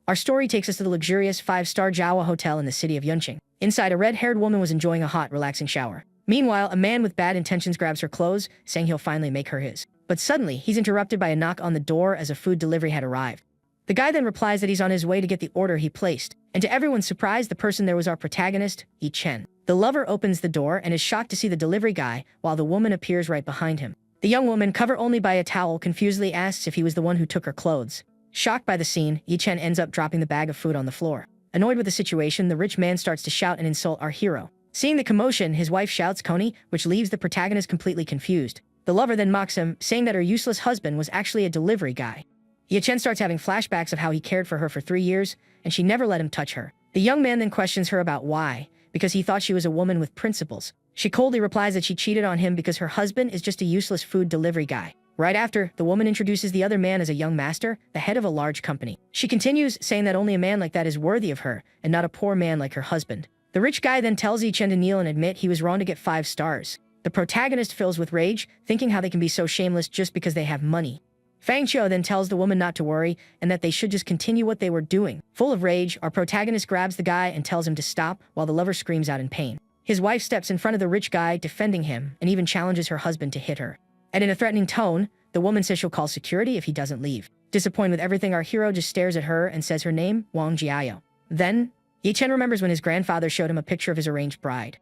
Our story takes us to the luxurious 5-star Jawa hotel in the city of Yunqing. Inside, a red-haired woman was enjoying a hot, relaxing shower. Meanwhile, a man with bad intentions grabs her clothes, saying he'll finally make her his. But suddenly, he's interrupted by a knock on the door as a food delivery had arrived. The guy then replies that he's on his way to get the order he placed, and to everyone's surprise, the person there was our protagonist, Yi Chen. The lover opens the door and is shocked to see the delivery guy, while the woman appears right behind him. The young woman, covered only by a towel, confusedly asks if he was the one who took her clothes. Shocked by the scene, Yi Chen ends up dropping the bag of food on the floor. Annoyed with the situation, the rich man starts to shout and insult our hero. Seeing the commotion, his wife shouts "Coney," which leaves the protagonist completely confused. The lover then mocks him, saying that her useless husband was actually a delivery guy. Yi Chen starts having flashbacks of how he cared for her for 3 years, and she never let him touch her. The young man then questions her about why, because he thought she was a woman with principles. She coldly replies that she cheated on him because her husband is just a useless food delivery guy. Right after, the woman introduces the other man as a young master, the head of a large company. She continues, saying that only a man like that is worthy of her, and not a poor man like her husband. The rich guy then tells Yi Chen to kneel and admit he was wrong to get 5 stars. The protagonist fills with rage, thinking how they can be so shameless just because they have money. Fang Qiu then tells the woman not to worry, and that they should just continue what they were doing. Full of rage, our protagonist grabs the guy and tells him to stop, while the lover screams out in pain. His wife steps in front of the rich guy, defending him, and even challenges her husband to hit her. And in a threatening tone, the woman says she'll call security if he doesn't leave. Disappointed with everything, our hero just stares at her and says her name, Wang Jiao. Then, Yi Chen remembers when his grandfather showed him a picture of his arranged bride.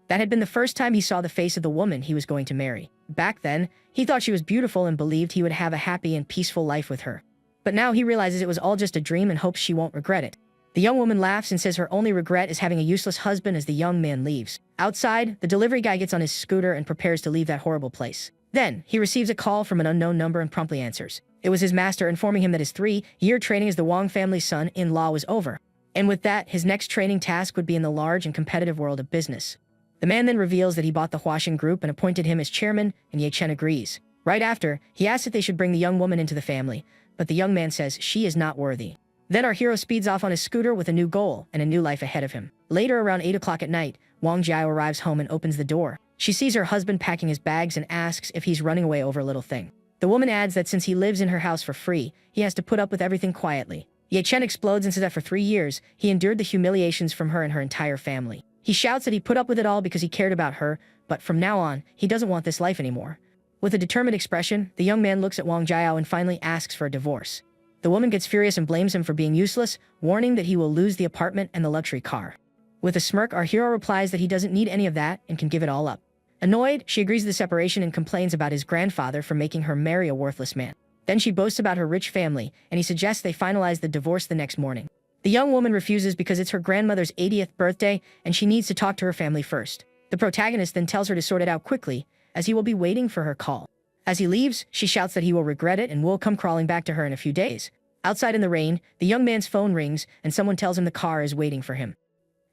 That had been the first time he saw the face of the woman he was going to marry. Back then, he thought she was beautiful and believed he would have a happy and peaceful life with her. But now he realizes it was all just a dream and hopes she won't regret it. The young woman laughs and says her only regret is having a useless husband as the young man leaves. Outside, the delivery guy gets on his scooter and prepares to leave that horrible place. Then, he receives a call from an unknown number and promptly answers. It was his master informing him that his 3-year training as the Wang family's son-in-law was over. And with that, his next training task would be in the large and competitive world of business. The man then reveals that he bought the Huaxin Group and appointed him as chairman, and Yi Chen agrees. Right after, he asks if they should bring the young woman into the family, but the young man says she is not worthy. Then our hero speeds off on his scooter with a new goal and a new life ahead of him. Later, around 8 o'clock at night, Wang Jiao arrives home and opens the door. She sees her husband packing his bags and asks if he's running away over a little thing. The woman adds that since he lives in her house for free, he has to put up with everything quietly. Yi Chen explodes and says that for 3 years, he endured the humiliations from her and her entire family. He shouts that he put up with it all because he cared about her, but from now on, he doesn't want this life anymore. With a determined expression, the young man looks at Wang Jiao and finally asks for a divorce. The woman gets furious and blames him for being useless, warning that he will lose the apartment and the luxury car. With a smirk, our hero replies that he doesn't need any of that and can give it all up. Annoyed, she agrees to the separation and complains about his grandfather for making her marry a worthless man. Then she boasts about her rich family, and he suggests they finalize the divorce the next morning. The young woman refuses because it's her grandmother's 80th birthday and she needs to talk to her family first. The protagonist then tells her to sort it out quickly, as he will be waiting for her call. As he leaves, she shouts that he will regret it and will come crawling back to her in a few days. Outside in the rain, the young man's phone rings and someone tells him the car is waiting for him.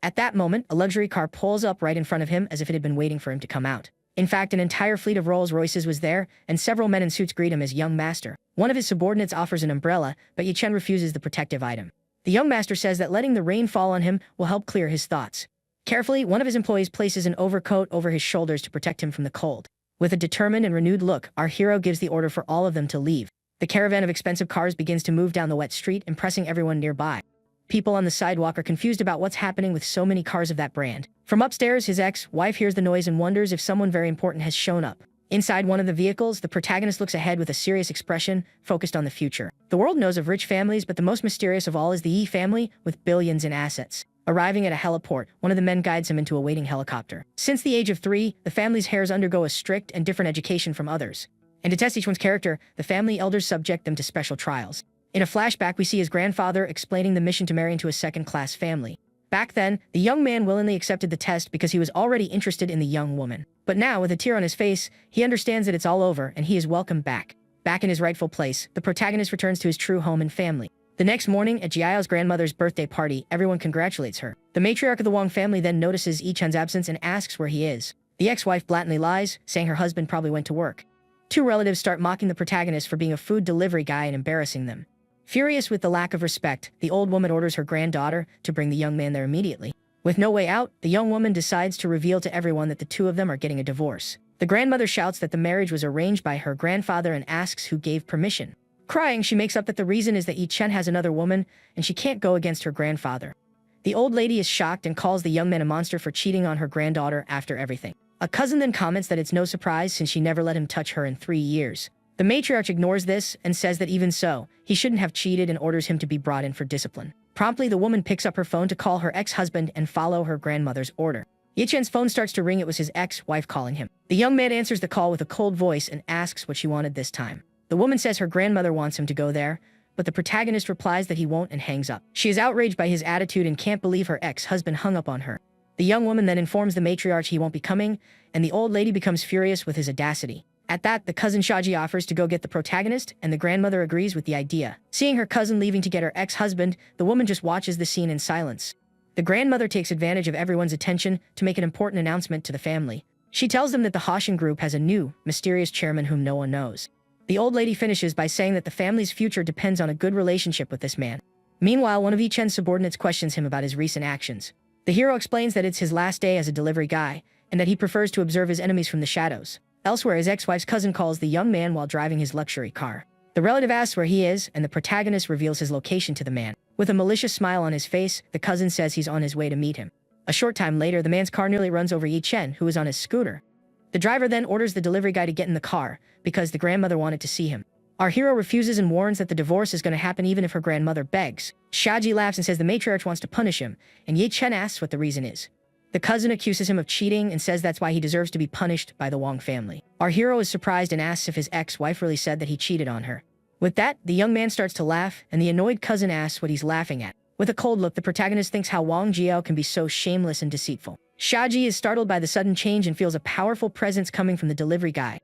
At that moment, a luxury car pulls up right in front of him as if it had been waiting for him to come out. In fact, an entire fleet of Rolls Royces was there, and several men in suits greet him as young master. One of his subordinates offers an umbrella, but Yi Chen refuses the protective item. The young master says that letting the rain fall on him will help clear his thoughts. Carefully, one of his employees places an overcoat over his shoulders to protect him from the cold. With a determined and renewed look, our hero gives the order for all of them to leave. The caravan of expensive cars begins to move down the wet street, impressing everyone nearby. People on the sidewalk are confused about what's happening with so many cars of that brand. From upstairs, his ex-wife hears the noise and wonders if someone very important has shown up. Inside one of the vehicles, the protagonist looks ahead with a serious expression, focused on the future. The world knows of rich families, but the most mysterious of all is the Yi family, with billions in assets. Arriving at a heliport, one of the men guides him into a waiting helicopter. Since the age of 3, the family's heirs undergo a strict and different education from others. And to test each one's character, the family elders subject them to special trials. In a flashback, we see his grandfather explaining the mission to marry into a second-class family. Back then, the young man willingly accepted the test because he was already interested in the young woman. But now, with a tear on his face, he understands that it's all over and he is welcomed back. Back in his rightful place, the protagonist returns to his true home and family. The next morning, at Jiao's grandmother's birthday party, everyone congratulates her. The matriarch of the Wang family then notices Yi Chen's absence and asks where he is. The ex-wife blatantly lies, saying her husband probably went to work. 2 relatives start mocking the protagonist for being a food delivery guy and embarrassing them. Furious with the lack of respect, the old woman orders her granddaughter to bring the young man there immediately. With no way out, the young woman decides to reveal to everyone that the 2 of them are getting a divorce. The grandmother shouts that the marriage was arranged by her grandfather and asks who gave permission. Crying, she makes up that the reason is that Yi Chen has another woman and she can't go against her grandfather. The old lady is shocked and calls the young man a monster for cheating on her granddaughter after everything. A cousin then comments that it's no surprise since she never let him touch her in 3 years. The matriarch ignores this and says that even so, he shouldn't have cheated and orders him to be brought in for discipline. Promptly, the woman picks up her phone to call her ex-husband and follow her grandmother's order. Yi Chen's phone starts to ring. It was his ex-wife calling him. The young man answers the call with a cold voice and asks what she wanted this time. The woman says her grandmother wants him to go there, but the protagonist replies that he won't and hangs up. She is outraged by his attitude and can't believe her ex-husband hung up on her. The young woman then informs the matriarch he won't be coming, and the old lady becomes furious with his audacity. At that, the cousin Shaji offers to go get the protagonist, and the grandmother agrees with the idea. Seeing her cousin leaving to get her ex-husband, the woman just watches the scene in silence. The grandmother takes advantage of everyone's attention to make an important announcement to the family. She tells them that the Hoshin group has a new, mysterious chairman whom no one knows. The old lady finishes by saying that the family's future depends on a good relationship with this man. Meanwhile, one of Yi Chen's subordinates questions him about his recent actions. The hero explains that it's his last day as a delivery guy, and that he prefers to observe his enemies from the shadows. Elsewhere, his ex-wife's cousin calls the young man while driving his luxury car. The relative asks where he is, and the protagonist reveals his location to the man. With a malicious smile on his face, the cousin says he's on his way to meet him. A short time later, the man's car nearly runs over Yi Chen, who is on his scooter. The driver then orders the delivery guy to get in the car, because the grandmother wanted to see him. Our hero refuses and warns that the divorce is going to happen even if her grandmother begs. Shaji laughs and says the matriarch wants to punish him, and Yi Chen asks what the reason is. The cousin accuses him of cheating and says that's why he deserves to be punished by the Wang family. Our hero is surprised and asks if his ex-wife really said that he cheated on her. With that, the young man starts to laugh, and the annoyed cousin asks what he's laughing at. With a cold look, the protagonist thinks how Wang Jiao can be so shameless and deceitful. Shaji is startled by the sudden change and feels a powerful presence coming from the delivery guy.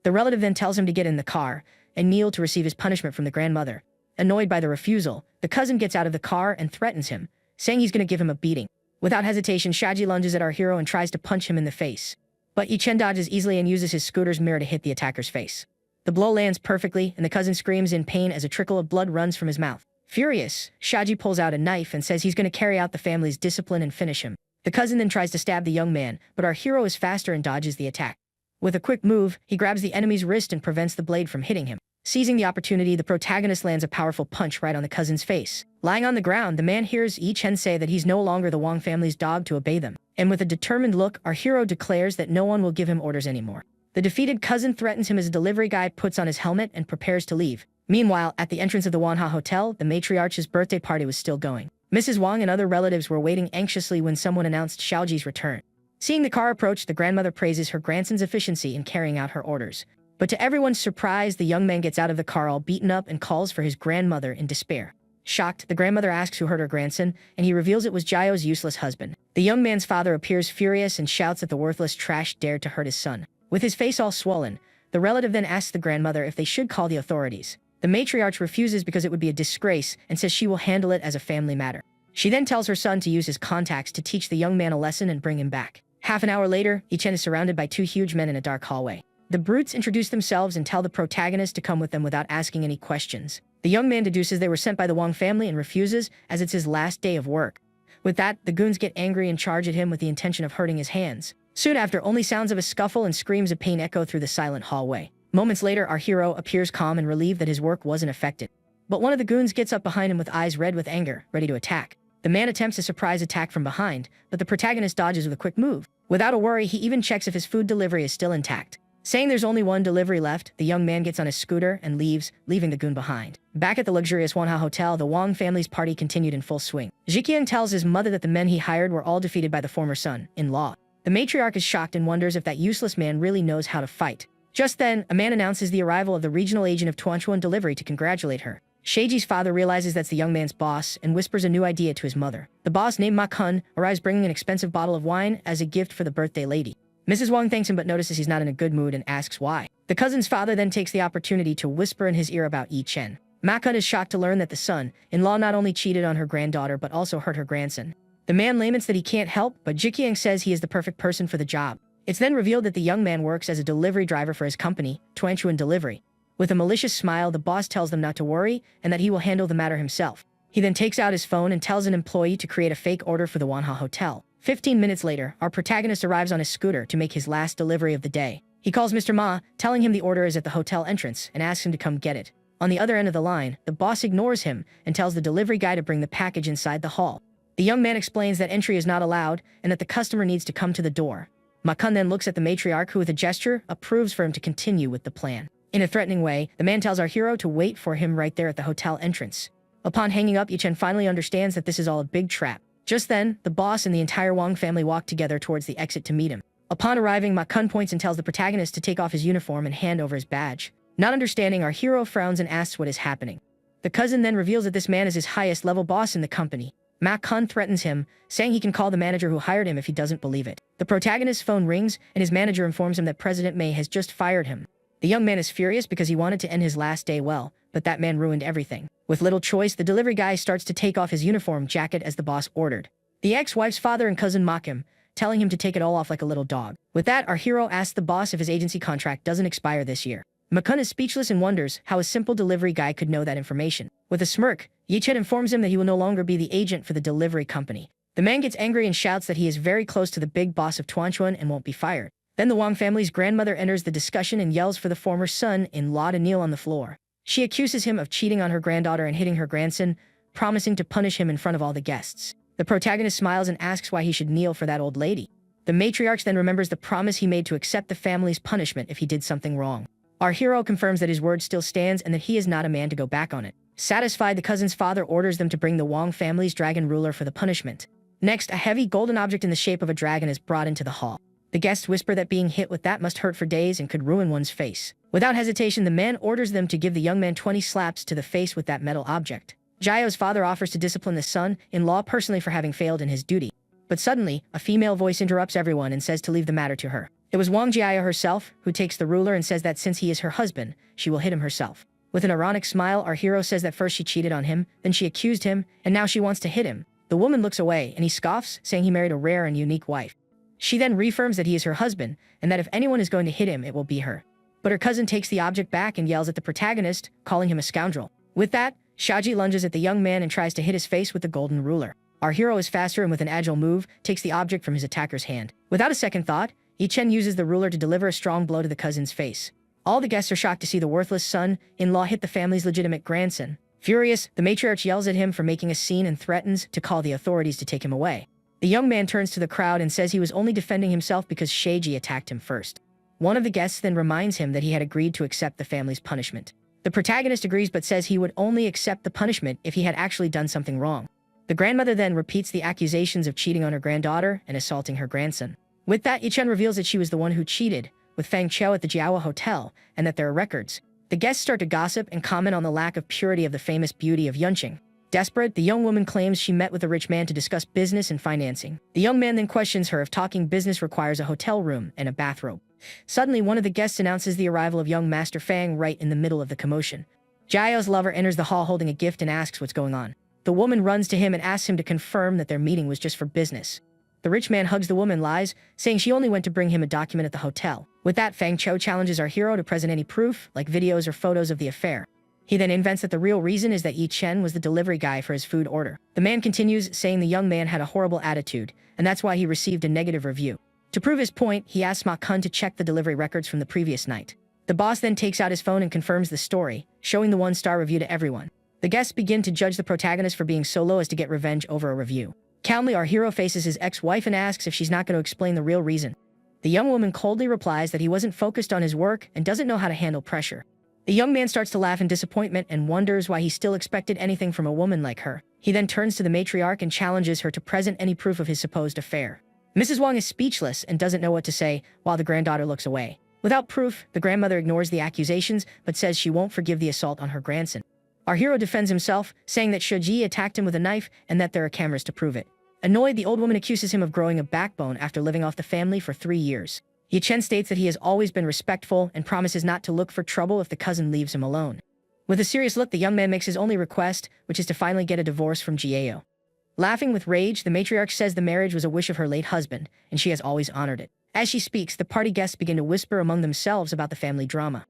The relative then tells him to get in the car and kneel to receive his punishment from the grandmother. Annoyed by the refusal, the cousin gets out of the car and threatens him, saying he's going to give him a beating. Without hesitation, Shaji lunges at our hero and tries to punch him in the face. But Yi Chen dodges easily and uses his scooter's mirror to hit the attacker's face. The blow lands perfectly, and the cousin screams in pain as a trickle of blood runs from his mouth. Furious, Shaji pulls out a knife and says he's going to carry out the family's discipline and finish him. The cousin then tries to stab the young man, but our hero is faster and dodges the attack. With a quick move, he grabs the enemy's wrist and prevents the blade from hitting him. Seizing the opportunity, the protagonist lands a powerful punch right on the cousin's face. Lying on the ground, the man hears Yi Chen say that he's no longer the Wang family's dog to obey them. And with a determined look, our hero declares that no one will give him orders anymore. The defeated cousin threatens him as a delivery guy puts on his helmet and prepares to leave. Meanwhile, at the entrance of the Manhwa Hotel, the matriarch's birthday party was still going. Mrs. Wang and other relatives were waiting anxiously when someone announced Xiaoji's return. Seeing the car approach, the grandmother praises her grandson's efficiency in carrying out her orders. But to everyone's surprise, the young man gets out of the car all beaten up and calls for his grandmother in despair. Shocked, the grandmother asks who hurt her grandson, and he reveals it was Jiao's useless husband. The young man's father appears furious and shouts that the worthless trash dared to hurt his son. With his face all swollen, the relative then asks the grandmother if they should call the authorities. The matriarch refuses because it would be a disgrace and says she will handle it as a family matter. She then tells her son to use his contacts to teach the young man a lesson and bring him back. Half an hour later, Yi Chen is surrounded by 2 huge men in a dark hallway. The brutes introduce themselves and tell the protagonist to come with them without asking any questions. The young man deduces they were sent by the Wang family and refuses, as it's his last day of work. With that, the goons get angry and charge at him with the intention of hurting his hands. Soon after, only sounds of a scuffle and screams of pain echo through the silent hallway. Moments later, our hero appears calm and relieved that his work wasn't affected. But one of the goons gets up behind him with eyes red with anger, ready to attack. The man attempts a surprise attack from behind, but the protagonist dodges with a quick move. Without a worry, he even checks if his food delivery is still intact. Saying there's only one delivery left, the young man gets on his scooter and leaves, leaving the goon behind. Back at the luxurious Wanha Hotel, the Wang family's party continued in full swing. Zhiqiang tells his mother that the men he hired were all defeated by the former son-in-law. The matriarch is shocked and wonders if that useless man really knows how to fight. Just then, a man announces the arrival of the regional agent of Tuanchuan Delivery to congratulate her. Sheiji's father realizes that's the young man's boss and whispers a new idea to his mother. The boss, named Ma Kun, arrives bringing an expensive bottle of wine as a gift for the birthday lady. Mrs. Wang thanks him but notices he's not in a good mood and asks why. The cousin's father then takes the opportunity to whisper in his ear about Yi Chen. Ma Kun is shocked to learn that the son-in-law not only cheated on her granddaughter but also hurt her grandson. The man laments that he can't help, but Zhiqiang says he is the perfect person for the job. It's then revealed that the young man works as a delivery driver for his company, Tuanchuan Delivery. With a malicious smile, the boss tells them not to worry and that he will handle the matter himself. He then takes out his phone and tells an employee to create a fake order for the Wanha Hotel. 15 minutes later, our protagonist arrives on his scooter to make his last delivery of the day. He calls Mr. Ma, telling him the order is at the hotel entrance, and asks him to come get it. On the other end of the line, the boss ignores him and tells the delivery guy to bring the package inside the hall. The young man explains that entry is not allowed and that the customer needs to come to the door. Ma-kun then looks at the matriarch, who with a gesture approves for him to continue with the plan. In a threatening way, the man tells our hero to wait for him right there at the hotel entrance. Upon hanging up, Yi-chen finally understands that this is all a big trap. Just then, the boss and the entire Wang family walk together towards the exit to meet him. Upon arriving, Ma-kun points and tells the protagonist to take off his uniform and hand over his badge. Not understanding, our hero frowns and asks what is happening. The cousin then reveals that this man is his highest-level boss in the company. Ma-kun threatens him, saying he can call the manager who hired him if he doesn't believe it. The protagonist's phone rings, and his manager informs him that President May has just fired him. The young man is furious because he wanted to end his last day well, but that man ruined everything. With little choice, the delivery guy starts to take off his uniform jacket as the boss ordered. The ex-wife's father and cousin mock him, telling him to take it all off like a little dog. With that, our hero asks the boss if his agency contract doesn't expire this year. Ma-kun is speechless and wonders how a simple delivery guy could know that information. With a smirk, Yi-chen informs him that he will no longer be the agent for the delivery company. The man gets angry and shouts that he is very close to the big boss of Tuanchuan and won't be fired. Then the Wang family's grandmother enters the discussion and yells for the former son-in-law to kneel on the floor. She accuses him of cheating on her granddaughter and hitting her grandson, promising to punish him in front of all the guests. The protagonist smiles and asks why he should kneel for that old lady. The matriarch then remembers the promise he made to accept the family's punishment if he did something wrong. Our hero confirms that his word still stands and that he is not a man to go back on it. Satisfied, the cousin's father orders them to bring the Wang family's dragon ruler for the punishment. Next, a heavy golden object in the shape of a dragon is brought into the hall. The guests whisper that being hit with that must hurt for days and could ruin one's face. Without hesitation, the man orders them to give the young man 20 slaps to the face with that metal object. Jiao's father offers to discipline the son-in-law personally for having failed in his duty. But suddenly, a female voice interrupts everyone and says to leave the matter to her. It was Wang Jiao herself who takes the ruler and says that since he is her husband, she will hit him herself. With an ironic smile, our hero says that first she cheated on him, then she accused him, and now she wants to hit him. The woman looks away, and he scoffs, saying he married a rare and unique wife. She then reaffirms that he is her husband, and that if anyone is going to hit him, it will be her. But her cousin takes the object back and yells at the protagonist, calling him a scoundrel. With that, Shaji lunges at the young man and tries to hit his face with the golden ruler. Our hero is faster and with an agile move, takes the object from his attacker's hand. Without a second thought, Yi-chen uses the ruler to deliver a strong blow to the cousin's face. All the guests are shocked to see the worthless son-in-law hit the family's legitimate grandson. Furious, the matriarch yells at him for making a scene and threatens to call the authorities to take him away. The young man turns to the crowd and says he was only defending himself because Shaji attacked him first. One of the guests then reminds him that he had agreed to accept the family's punishment. The protagonist agrees but says he would only accept the punishment if he had actually done something wrong. The grandmother then repeats the accusations of cheating on her granddaughter and assaulting her grandson. With that, Yi-chen reveals that she was the one who cheated with Fang Qiao at the Jiawa Hotel, and that there are records. The guests start to gossip and comment on the lack of purity of the famous beauty of Yunqing. Desperate, the young woman claims she met with a rich man to discuss business and financing. The young man then questions her if talking business requires a hotel room and a bathrobe. Suddenly, one of the guests announces the arrival of young Master Fang right in the middle of the commotion. Jiao's lover enters the hall holding a gift and asks what's going on. The woman runs to him and asks him to confirm that their meeting was just for business. The rich man hugs the woman, lies, saying she only went to bring him a document at the hotel. With that, Fang Qiao challenges our hero to present any proof, like videos or photos of the affair. He then invents that the real reason is that Yi-chen was the delivery guy for his food order. The man continues, saying the young man had a horrible attitude, and that's why he received a negative review. To prove his point, he asks Ma-kun to check the delivery records from the previous night. The boss then takes out his phone and confirms the story, showing the one-star review to everyone. The guests begin to judge the protagonist for being so low as to get revenge over a review. Calmly, our hero faces his ex-wife and asks if she's not going to explain the real reason. The young woman coldly replies that he wasn't focused on his work and doesn't know how to handle pressure. The young man starts to laugh in disappointment and wonders why he still expected anything from a woman like her. He then turns to the matriarch and challenges her to present any proof of his supposed affair. Mrs. Wang is speechless and doesn't know what to say, while the granddaughter looks away. Without proof, the grandmother ignores the accusations but says she won't forgive the assault on her grandson. Our hero defends himself, saying that Shaji attacked him with a knife and that there are cameras to prove it. Annoyed, the old woman accuses him of growing a backbone after living off the family for 3 years. Yi-chen states that he has always been respectful and promises not to look for trouble if the cousin leaves him alone. With a serious look, the young man makes his only request, which is to finally get a divorce from Jiao. Laughing with rage, the matriarch says the marriage was a wish of her late husband, and she has always honored it. As she speaks, the party guests begin to whisper among themselves about the family drama.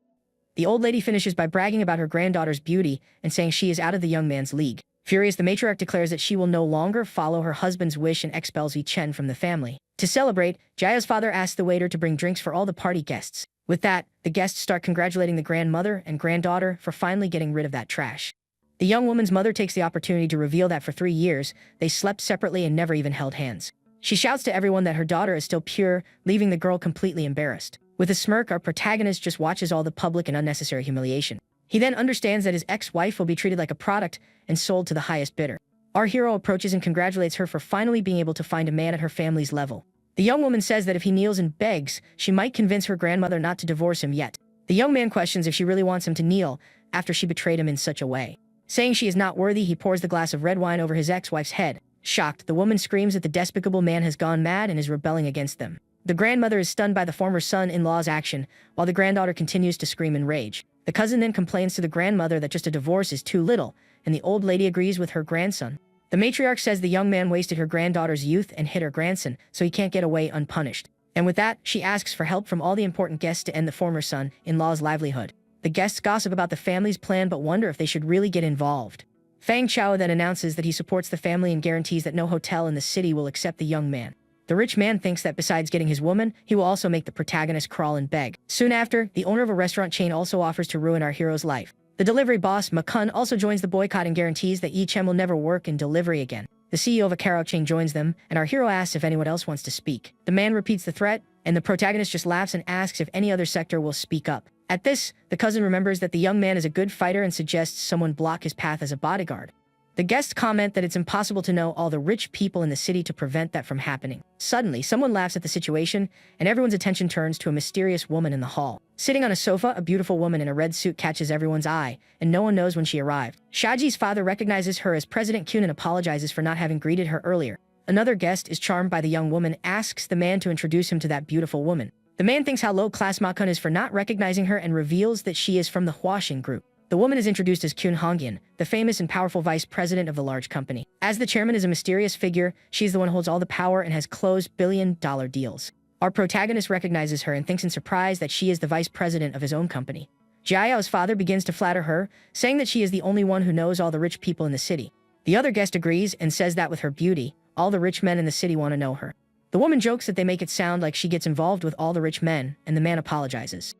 The old lady finishes by bragging about her granddaughter's beauty and saying she is out of the young man's league. Furious, the matriarch declares that she will no longer follow her husband's wish and expels Yi-chen from the family. To celebrate, Jiao's father asks the waiter to bring drinks for all the party guests. With that, the guests start congratulating the grandmother and granddaughter for finally getting rid of that trash. The young woman's mother takes the opportunity to reveal that for 3 years, they slept separately and never even held hands. She shouts to everyone that her daughter is still pure, leaving the girl completely embarrassed. With a smirk, our protagonist just watches all the public and unnecessary humiliation. He then understands that his ex-wife will be treated like a product and sold to the highest bidder. Our hero approaches and congratulates her for finally being able to find a man at her family's level. The young woman says that if he kneels and begs, she might convince her grandmother not to divorce him yet. The young man questions if she really wants him to kneel after she betrayed him in such a way. Saying she is not worthy, he pours the glass of red wine over his ex-wife's head. Shocked, the woman screams that the despicable man has gone mad and is rebelling against them. The grandmother is stunned by the former son-in-law's action, while the granddaughter continues to scream in rage. The cousin then complains to the grandmother that just a divorce is too little, and the old lady agrees with her grandson. The matriarch says the young man wasted her granddaughter's youth and hit her grandson, so he can't get away unpunished. And with that, she asks for help from all the important guests to end the former son-in-law's livelihood. The guests gossip about the family's plan but wonder if they should really get involved. Fang Chao then announces that he supports the family and guarantees that no hotel in the city will accept the young man. The rich man thinks that besides getting his woman, he will also make the protagonist crawl and beg. Soon after, the owner of a restaurant chain also offers to ruin our hero's life. The delivery boss, Ma-kun, also joins the boycott and guarantees that Yi-chen will never work in delivery again. The CEO of a karaoke chain joins them, and our hero asks if anyone else wants to speak. The man repeats the threat, and the protagonist just laughs and asks if any other sector will speak up. At this, the cousin remembers that the young man is a good fighter and suggests someone block his path as a bodyguard. The guests comment that it's impossible to know all the rich people in the city to prevent that from happening. Suddenly, someone laughs at the situation, and everyone's attention turns to a mysterious woman in the hall. Sitting on a sofa, a beautiful woman in a red suit catches everyone's eye, and no one knows when she arrived. Shaji's father recognizes her as President Kyun and apologizes for not having greeted her earlier. Another guest is charmed by the young woman, asks the man to introduce him to that beautiful woman. The man thinks how low-class Ma-kun is for not recognizing her and reveals that she is from the Huaxing group. The woman is introduced as Kyun Hongyan, the famous and powerful vice president of the large company. As the chairman is a mysterious figure, she's the one who holds all the power and has closed billion-dollar deals. Our protagonist recognizes her and thinks in surprise that she is the vice president of his own company. Jiao's father begins to flatter her, saying that she is the only one who knows all the rich people in the city. The other guest agrees and says that with her beauty, all the rich men in the city want to know her. The woman jokes that they make it sound like she gets involved with all the rich men, and the man apologizes.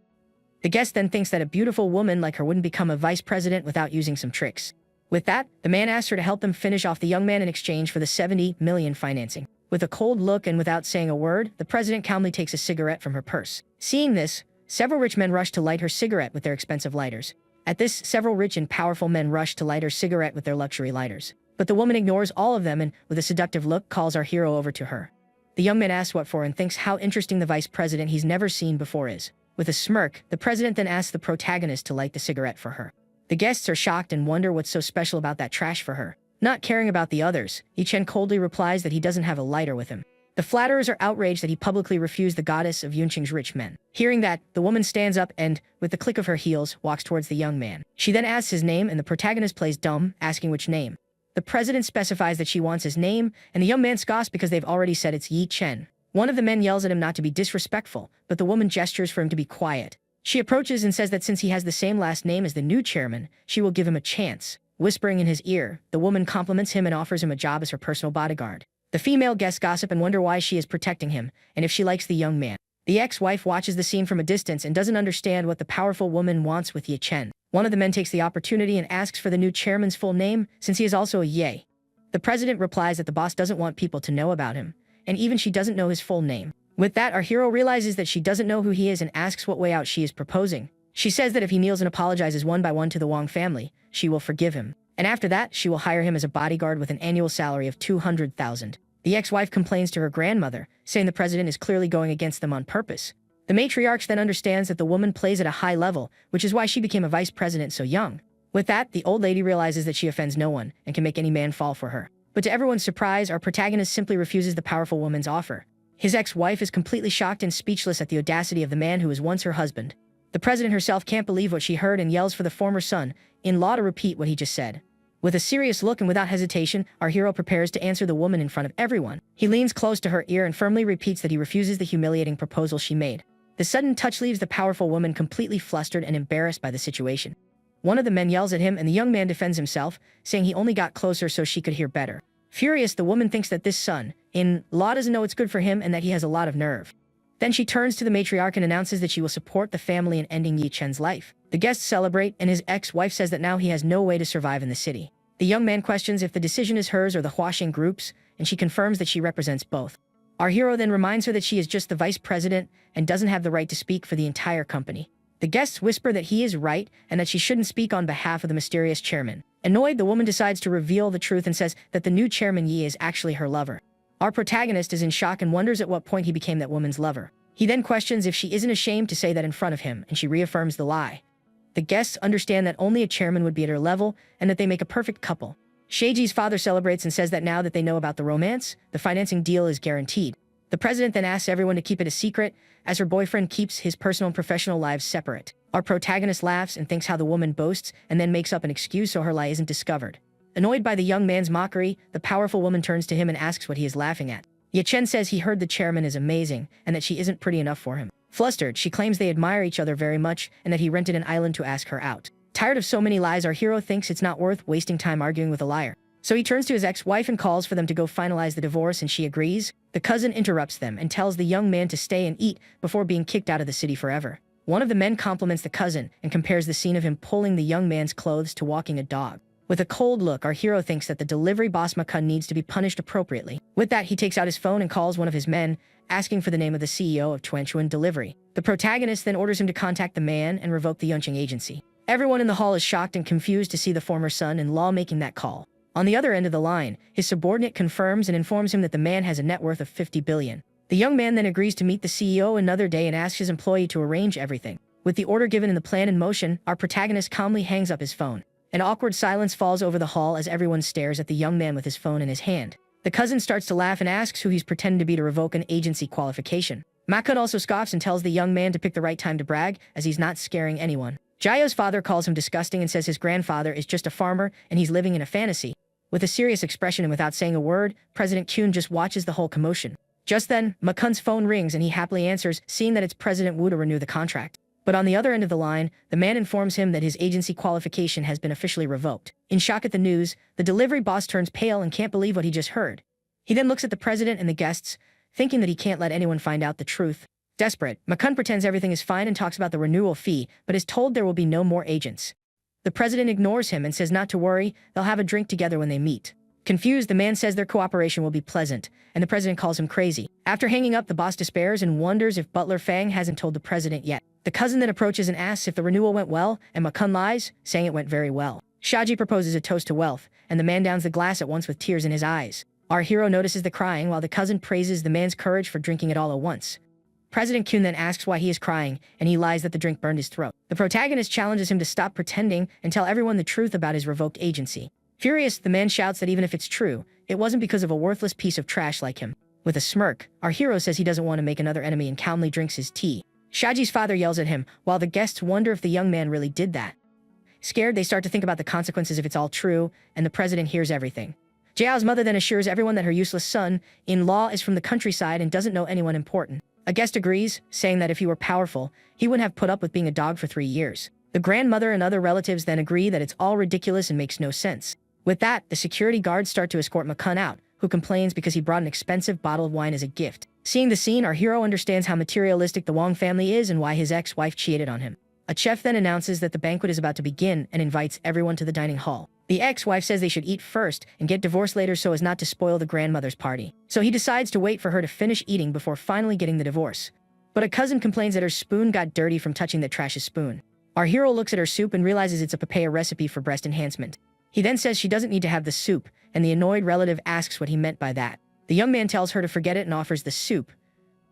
The guest then thinks that a beautiful woman like her wouldn't become a vice president without using some tricks. With that, the man asks her to help him finish off the young man in exchange for the 70 million financing. With a cold look and without saying a word, the president calmly takes a cigarette from her purse. Seeing this, several rich men rush to light her cigarette with their expensive lighters. At this, several rich and powerful men rush to light her cigarette with their luxury lighters. But the woman ignores all of them and, with a seductive look, calls our hero over to her. The young man asks what for and thinks how interesting the vice president he's never seen before is. With a smirk, the president then asks the protagonist to light the cigarette for her. The guests are shocked and wonder what's so special about that trash for her. Not caring about the others, Yi-chen coldly replies that he doesn't have a lighter with him. The flatterers are outraged that he publicly refused the goddess of Yunqing's rich men. Hearing that, the woman stands up and, with the click of her heels, walks towards the young man. She then asks his name and the protagonist plays dumb, asking which name. The president specifies that she wants his name, and the young man scoffs because they've already said it's Yi-chen. One of the men yells at him not to be disrespectful, but the woman gestures for him to be quiet. She approaches and says that since he has the same last name as the new chairman, she will give him a chance. Whispering in his ear, the woman compliments him and offers him a job as her personal bodyguard. The female guests gossip and wonder why she is protecting him, and if she likes the young man. The ex-wife watches the scene from a distance and doesn't understand what the powerful woman wants with Yi-chen. One of the men takes the opportunity and asks for the new chairman's full name, since he is also a Ye. The president replies that the boss doesn't want people to know about him, and even she doesn't know his full name. With that, our hero realizes that she doesn't know who he is and asks what way out she is proposing. She says that if he kneels and apologizes one by one to the Wang family, she will forgive him. And after that, she will hire him as a bodyguard with an annual salary of 200,000. The ex-wife complains to her grandmother, saying the president is clearly going against them on purpose. The matriarch then understands that the woman plays at a high level, which is why she became a vice president so young. With that, the old lady realizes that she offends no one and can make any man fall for her. But to everyone's surprise, our protagonist simply refuses the powerful woman's offer. His ex-wife is completely shocked and speechless at the audacity of the man who was once her husband. The president herself can't believe what she heard and yells for the former son-in-law to repeat what he just said. With a serious look and without hesitation, our hero prepares to answer the woman in front of everyone. He leans close to her ear and firmly repeats that he refuses the humiliating proposal she made. The sudden touch leaves the powerful woman completely flustered and embarrassed by the situation. One of the men yells at him and the young man defends himself, saying he only got closer so she could hear better. Furious, the woman thinks that this son-in-law doesn't know what's good for him and that he has a lot of nerve. Then she turns to the matriarch and announces that she will support the family in ending Yi Chen's life. The guests celebrate, and his ex-wife says that now he has no way to survive in the city. The young man questions if the decision is hers or the Huaxing group's, and she confirms that she represents both. Our hero then reminds her that she is just the vice president and doesn't have the right to speak for the entire company. The guests whisper that he is right and that she shouldn't speak on behalf of the mysterious chairman. Annoyed, the woman decides to reveal the truth and says that the new chairman Yi is actually her lover. Our protagonist is in shock and wonders at what point he became that woman's lover. He then questions if she isn't ashamed to say that in front of him, and she reaffirms the lie. The guests understand that only a chairman would be at her level and that they make a perfect couple. Sheiji's father celebrates and says that now that they know about the romance, the financing deal is guaranteed. The president then asks everyone to keep it a secret, as her boyfriend keeps his personal and professional lives separate. Our protagonist laughs and thinks how the woman boasts and then makes up an excuse so her lie isn't discovered. Annoyed by the young man's mockery, the powerful woman turns to him and asks what he is laughing at. Yi Chen says he heard the chairman is amazing and that she isn't pretty enough for him. Flustered, she claims they admire each other very much and that he rented an island to ask her out. Tired of so many lies, our hero thinks it's not worth wasting time arguing with a liar. So he turns to his ex-wife and calls for them to go finalize the divorce, and she agrees. The cousin interrupts them and tells the young man to stay and eat before being kicked out of the city forever. One of the men compliments the cousin and compares the scene of him pulling the young man's clothes to walking a dog. With a cold look, our hero thinks that the delivery boss Makun needs to be punished appropriately. With that, he takes out his phone and calls one of his men, asking for the name of the CEO of Chuanchuan Delivery. The protagonist then orders him to contact the man and revoke the Yunqing agency. Everyone in the hall is shocked and confused to see the former son-in-law making that call. On the other end of the line, his subordinate confirms and informs him that the man has a net worth of 50 billion. The young man then agrees to meet the CEO another day and asks his employee to arrange everything. With the order given and the plan in motion, our protagonist calmly hangs up his phone. An awkward silence falls over the hall as everyone stares at the young man with his phone in his hand. The cousin starts to laugh and asks who he's pretending to be to revoke an agency qualification. Makun also scoffs and tells the young man to pick the right time to brag, as he's not scaring anyone. Jayo's father calls him disgusting and says his grandfather is just a farmer and he's living in a fantasy. With a serious expression and without saying a word, President Kyun just watches the whole commotion. Just then, Makun's phone rings and he happily answers, seeing that it's President Wu to renew the contract. But on the other end of the line, the man informs him that his agency qualification has been officially revoked. In shock at the news, the delivery boss turns pale and can't believe what he just heard. He then looks at the president and the guests, thinking that he can't let anyone find out the truth. Desperate, Makun pretends everything is fine and talks about the renewal fee, but is told there will be no more agents. The president ignores him and says not to worry, they'll have a drink together when they meet. Confused, the man says their cooperation will be pleasant, and the president calls him crazy. After hanging up, the boss despairs and wonders if Butler Fang hasn't told the president yet. The cousin then approaches and asks if the renewal went well, and Makun lies, saying it went very well. Shaji proposes a toast to wealth, and the man downs the glass at once with tears in his eyes. Our hero notices the crying while the cousin praises the man's courage for drinking it all at once. President Kyun then asks why he is crying, and he lies that the drink burned his throat. The protagonist challenges him to stop pretending and tell everyone the truth about his revoked agency. Furious, the man shouts that even if it's true, it wasn't because of a worthless piece of trash like him. With a smirk, our hero says he doesn't want to make another enemy and calmly drinks his tea. Shaji's father yells at him, while the guests wonder if the young man really did that. Scared, they start to think about the consequences if it's all true, and the president hears everything. Jiao's mother then assures everyone that her useless son-in-law is from the countryside and doesn't know anyone important. A guest agrees, saying that if he were powerful, he wouldn't have put up with being a dog for 3 years. The grandmother and other relatives then agree that it's all ridiculous and makes no sense. With that, the security guards start to escort Makun out, who complains because he brought an expensive bottle of wine as a gift. Seeing the scene, our hero understands how materialistic the Wang family is and why his ex-wife cheated on him. A chef then announces that the banquet is about to begin and invites everyone to the dining hall. The ex-wife says they should eat first and get divorced later so as not to spoil the grandmother's party. So he decides to wait for her to finish eating before finally getting the divorce. But a cousin complains that her spoon got dirty from touching the trash's spoon. Our hero looks at her soup and realizes it's a papaya recipe for breast enhancement. He then says she doesn't need to have the soup, and the annoyed relative asks what he meant by that. The young man tells her to forget it and offers the soup,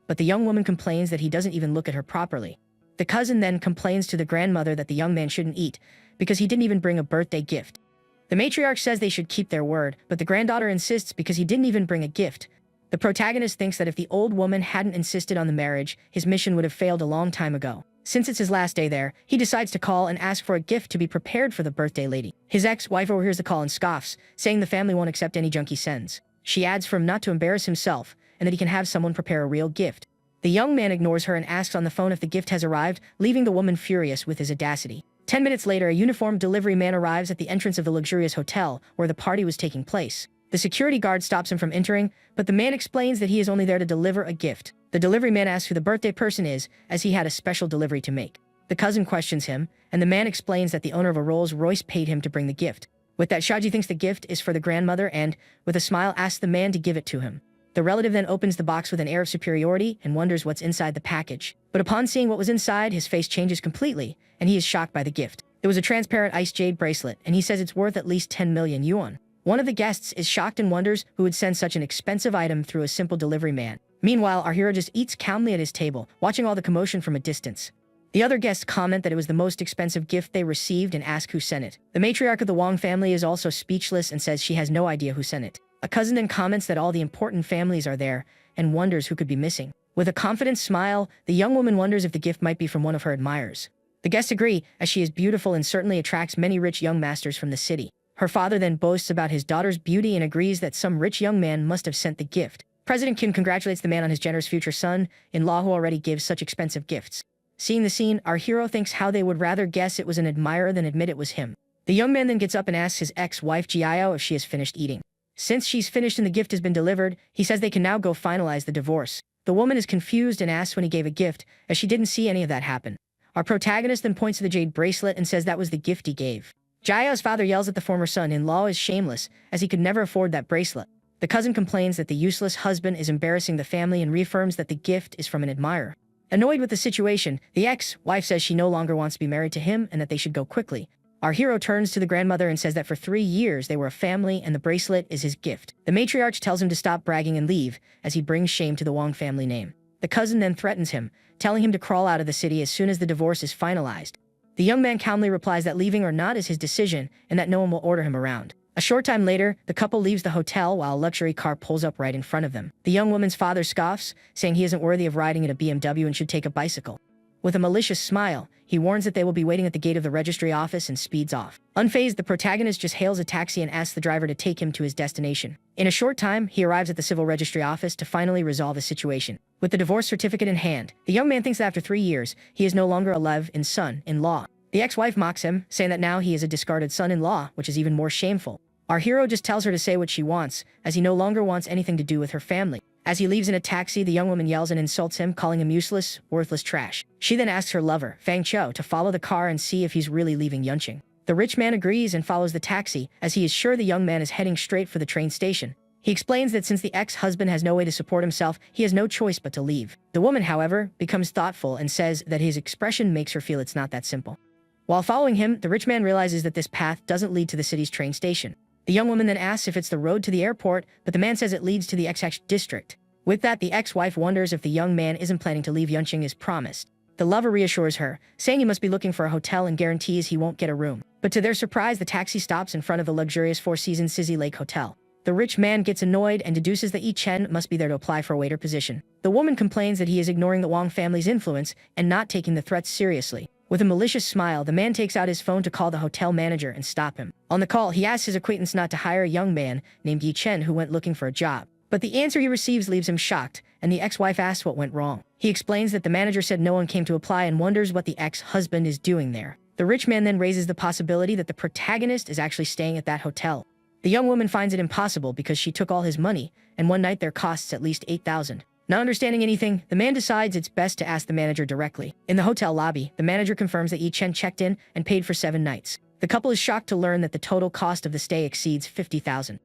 but the young woman complains that he doesn't even look at her properly. The cousin then complains to the grandmother that the young man shouldn't eat, because he didn't even bring a birthday gift. The matriarch says they should keep their word, but the granddaughter insists because he didn't even bring a gift. The protagonist thinks that if the old woman hadn't insisted on the marriage, his mission would have failed a long time ago. Since it's his last day there, he decides to call and ask for a gift to be prepared for the birthday lady. His ex-wife overhears the call and scoffs, saying the family won't accept any junk he sends. She adds for him not to embarrass himself, and that he can have someone prepare a real gift. The young man ignores her and asks on the phone if the gift has arrived, leaving the woman furious with his audacity. 10 minutes later, a uniformed delivery man arrives at the entrance of the luxurious hotel where the party was taking place. The security guard stops him from entering, but the man explains that he is only there to deliver a gift. The delivery man asks who the birthday person is, as he had a special delivery to make. The cousin questions him, and the man explains that the owner of a Rolls-Royce paid him to bring the gift. With that, Shaji thinks the gift is for the grandmother and, with a smile, asks the man to give it to him. The relative then opens the box with an air of superiority and wonders what's inside the package. But upon seeing what was inside, his face changes completely, and he is shocked by the gift. It was a transparent ice jade bracelet, and he says it's worth at least 10 million yuan. One of the guests is shocked and wonders who would send such an expensive item through a simple delivery man. Meanwhile, our hero just eats calmly at his table, watching all the commotion from a distance. The other guests comment that it was the most expensive gift they received and ask who sent it. The matriarch of the Wang family is also speechless and says she has no idea who sent it. A cousin then comments that all the important families are there and wonders who could be missing. With a confident smile, the young woman wonders if the gift might be from one of her admirers. The guests agree, as she is beautiful and certainly attracts many rich young masters from the city. Her father then boasts about his daughter's beauty and agrees that some rich young man must have sent the gift. President Kim congratulates the man on his generous future son-in-law who already gives such expensive gifts. Seeing the scene, our hero thinks how they would rather guess it was an admirer than admit it was him. The young man then gets up and asks his ex-wife Jiao if she has finished eating. Since she's finished and the gift has been delivered, he says they can now go finalize the divorce. The woman is confused and asks when he gave a gift, as she didn't see any of that happen. Our protagonist then points to the jade bracelet and says that was the gift he gave. Jiao's father yells at the former son-in-law is shameless, as he could never afford that bracelet. The cousin complains that the useless husband is embarrassing the family and reaffirms that the gift is from an admirer. Annoyed with the situation, the ex-wife says she no longer wants to be married to him and that they should go quickly. Our hero turns to the grandmother and says that for 3 years they were a family and the bracelet is his gift. The matriarch tells him to stop bragging and leave, as he brings shame to the Wang family name. The cousin then threatens him, telling him to crawl out of the city as soon as the divorce is finalized. The young man calmly replies that leaving or not is his decision and that no one will order him around. A short time later, the couple leaves the hotel while a luxury car pulls up right in front of them. The young woman's father scoffs, saying he isn't worthy of riding in a BMW and should take a bicycle. With a malicious smile, he warns that they will be waiting at the gate of the registry office and speeds off. Unfazed, the protagonist just hails a taxi and asks the driver to take him to his destination. In a short time, he arrives at the civil registry office to finally resolve the situation. With the divorce certificate in hand, the young man thinks that after 3 years, he is no longer a live-in son-in-law. The ex-wife mocks him, saying that now he is a discarded son-in-law, which is even more shameful. Our hero just tells her to say what she wants, as he no longer wants anything to do with her family. As he leaves in a taxi, the young woman yells and insults him, calling him useless, worthless trash. She then asks her lover, Fang Chou, to follow the car and see if he's really leaving Yunqing. The rich man agrees and follows the taxi, as he is sure the young man is heading straight for the train station. He explains that since the ex-husband has no way to support himself, he has no choice but to leave. The woman, however, becomes thoughtful and says that his expression makes her feel it's not that simple. While following him, the rich man realizes that this path doesn't lead to the city's train station. The young woman then asks if it's the road to the airport, but the man says it leads to the XX district. With that, the ex-wife wonders if the young man isn't planning to leave Yunqing as promised. The lover reassures her, saying he must be looking for a hotel and guarantees he won't get a room. But to their surprise, the taxi stops in front of the luxurious Four-Seasons Sisi Lake Hotel. The rich man gets annoyed and deduces that Yi Chen must be there to apply for a waiter position. The woman complains that he is ignoring the Wang family's influence and not taking the threats seriously. With a malicious smile, the man takes out his phone to call the hotel manager and stop him. On the call, he asks his acquaintance not to hire a young man named Yi Chen who went looking for a job. But the answer he receives leaves him shocked, and the ex-wife asks what went wrong. He explains that the manager said no one came to apply and wonders what the ex-husband is doing there. The rich man then raises the possibility that the protagonist is actually staying at that hotel. The young woman finds it impossible because she took all his money, and one night there costs at least 8,000. Not understanding anything, the man decides it's best to ask the manager directly. In the hotel lobby, the manager confirms that Yi Chen checked in and paid for 7 nights. The couple is shocked to learn that the total cost of the stay exceeds 50,000.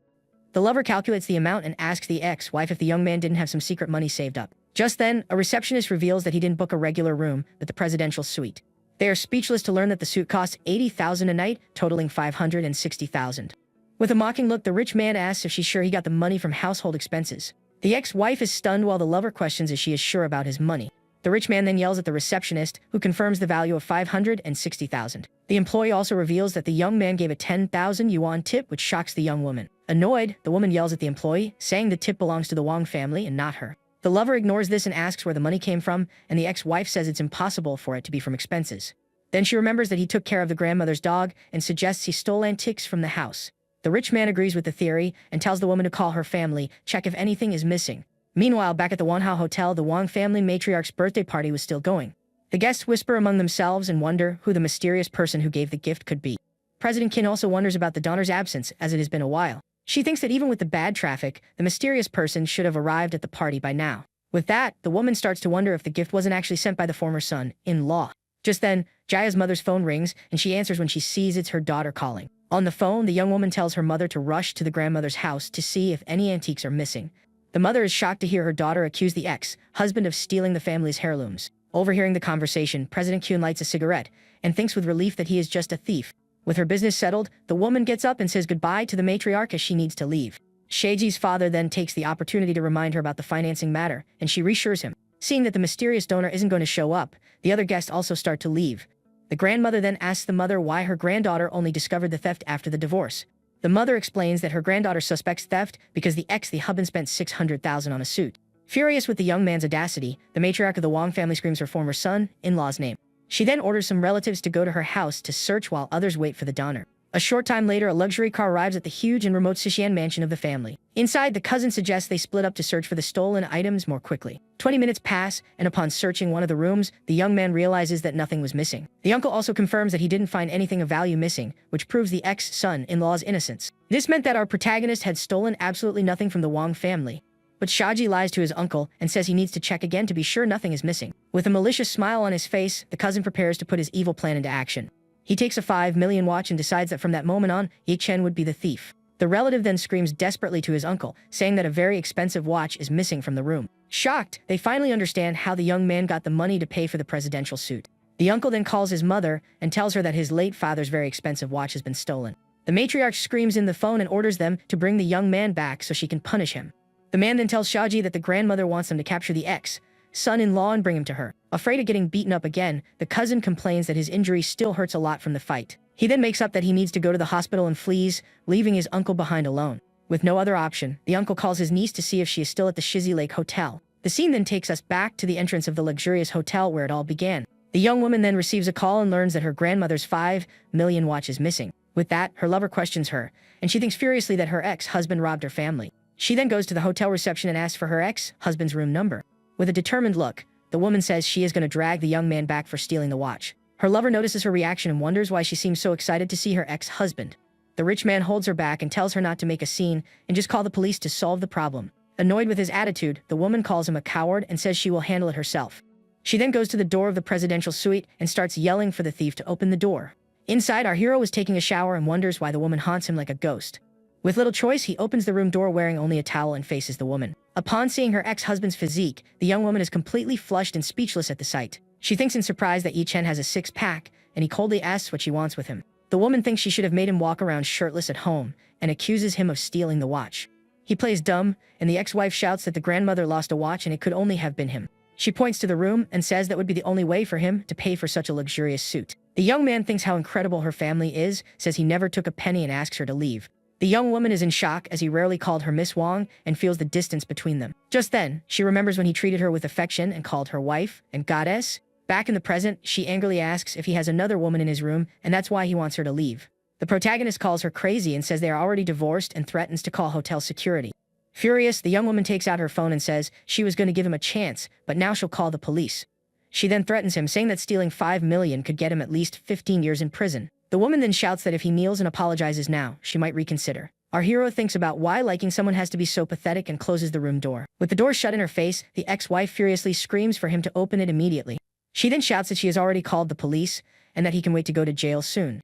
The lover calculates the amount and asks the ex-wife if the young man didn't have some secret money saved up. Just then, a receptionist reveals that he didn't book a regular room, but the presidential suite. They are speechless to learn that the suite costs 80,000 a night, totaling 560,000. With a mocking look, the rich man asks if she's sure he got the money from household expenses. The ex-wife is stunned while the lover questions if she is sure about his money. The rich man then yells at the receptionist, who confirms the value of 560,000. The employee also reveals that the young man gave a 10,000 yuan tip, which shocks the young woman. Annoyed, the woman yells at the employee, saying the tip belongs to the Wang family and not her. The lover ignores this and asks where the money came from, and the ex-wife says it's impossible for it to be from expenses. Then she remembers that he took care of the grandmother's dog and suggests he stole antiques from the house. The rich man agrees with the theory and tells the woman to call her family, check if anything is missing. Meanwhile, back at the Wanhao Hotel, the Wang family matriarch's birthday party was still going. The guests whisper among themselves and wonder who the mysterious person who gave the gift could be. President Qin also wonders about the daughter's absence, as it has been a while. She thinks that even with the bad traffic, the mysterious person should have arrived at the party by now. With that, the woman starts to wonder if the gift wasn't actually sent by the former son-in-law. Just then, Jaya's mother's phone rings, and she answers when she sees it's her daughter calling. On the phone, the young woman tells her mother to rush to the grandmother's house to see if any antiques are missing. The mother is shocked to hear her daughter accuse the ex-husband of stealing the family's heirlooms. Overhearing the conversation, President Kyun lights a cigarette and thinks with relief that he is just a thief. With her business settled, the woman gets up and says goodbye to the matriarch as she needs to leave. Sheji's father then takes the opportunity to remind her about the financing matter, and she reassures him. Seeing that the mysterious donor isn't going to show up, the other guests also start to leave. The grandmother then asks the mother why her granddaughter only discovered the theft after the divorce. The mother explains that her granddaughter suspects theft because the husband spent 600,000 on a suit. Furious with the young man's audacity, the matriarch of the Wong family screams her former son-in-law's name. She then orders some relatives to go to her house to search while others wait for the donor. A short time later, a luxury car arrives at the huge and remote Sixian mansion of the family. Inside, the cousin suggests they split up to search for the stolen items more quickly. 20 minutes pass, and upon searching one of the rooms, the young man realizes that nothing was missing. The uncle also confirms that he didn't find anything of value missing, which proves the ex-son-in-law's innocence. This meant that our protagonist had stolen absolutely nothing from the Wong family. But Shaji lies to his uncle and says he needs to check again to be sure nothing is missing. With a malicious smile on his face, the cousin prepares to put his evil plan into action. He takes a 5 million watch and decides that from that moment on, Ye Chen would be the thief. The relative then screams desperately to his uncle, saying that a very expensive watch is missing from the room. Shocked, they finally understand how the young man got the money to pay for the presidential suit. The uncle then calls his mother and tells her that his late father's very expensive watch has been stolen. The matriarch screams in the phone and orders them to bring the young man back so she can punish him. The man then tells Shaji that the grandmother wants them to capture the ex-son-in-law and bring him to her. Afraid of getting beaten up again, the cousin complains that his injury still hurts a lot from the fight. He then makes up that he needs to go to the hospital and flees, leaving his uncle behind alone. With no other option, the uncle calls his niece to see if she is still at the Shizi Lake Hotel. The scene then takes us back to the entrance of the luxurious hotel where it all began. The young woman then receives a call and learns that her grandmother's 5 million watch is missing. With that, her lover questions her, and she thinks furiously that her ex-husband robbed her family. She then goes to the hotel reception and asks for her ex-husband's room number. With a determined look, the woman says she is going to drag the young man back for stealing the watch. Her lover notices her reaction and wonders why she seems so excited to see her ex-husband. The rich man holds her back and tells her not to make a scene and just call the police to solve the problem. Annoyed with his attitude, the woman calls him a coward and says she will handle it herself. She then goes to the door of the presidential suite and starts yelling for the thief to open the door. Inside, our hero is taking a shower and wonders why the woman haunts him like a ghost. With little choice, he opens the room door wearing only a towel and faces the woman. Upon seeing her ex-husband's physique, the young woman is completely flushed and speechless at the sight. She thinks in surprise that Yi Chen has a six-pack, and he coldly asks what she wants with him. The woman thinks she should have made him walk around shirtless at home, and accuses him of stealing the watch. He plays dumb, and the ex-wife shouts that the grandmother lost a watch and it could only have been him. She points to the room and says that would be the only way for him to pay for such a luxurious suit. The young man thinks how incredible her family is, says he never took a penny and asks her to leave. The young woman is in shock as he rarely called her Miss Wong and feels the distance between them. Just then, she remembers when he treated her with affection and called her wife and goddess. Back in the present, she angrily asks if he has another woman in his room and that's why he wants her to leave. The protagonist calls her crazy and says they are already divorced and threatens to call hotel security. Furious, the young woman takes out her phone and says she was going to give him a chance, but now she'll call the police. She then threatens him, saying that stealing 5 million could get him at least 15 years in prison. The woman then shouts that if he kneels and apologizes now, she might reconsider. Our hero thinks about why liking someone has to be so pathetic and closes the room door. With the door shut in her face, the ex-wife furiously screams for him to open it immediately. She then shouts that she has already called the police and that he can wait to go to jail soon.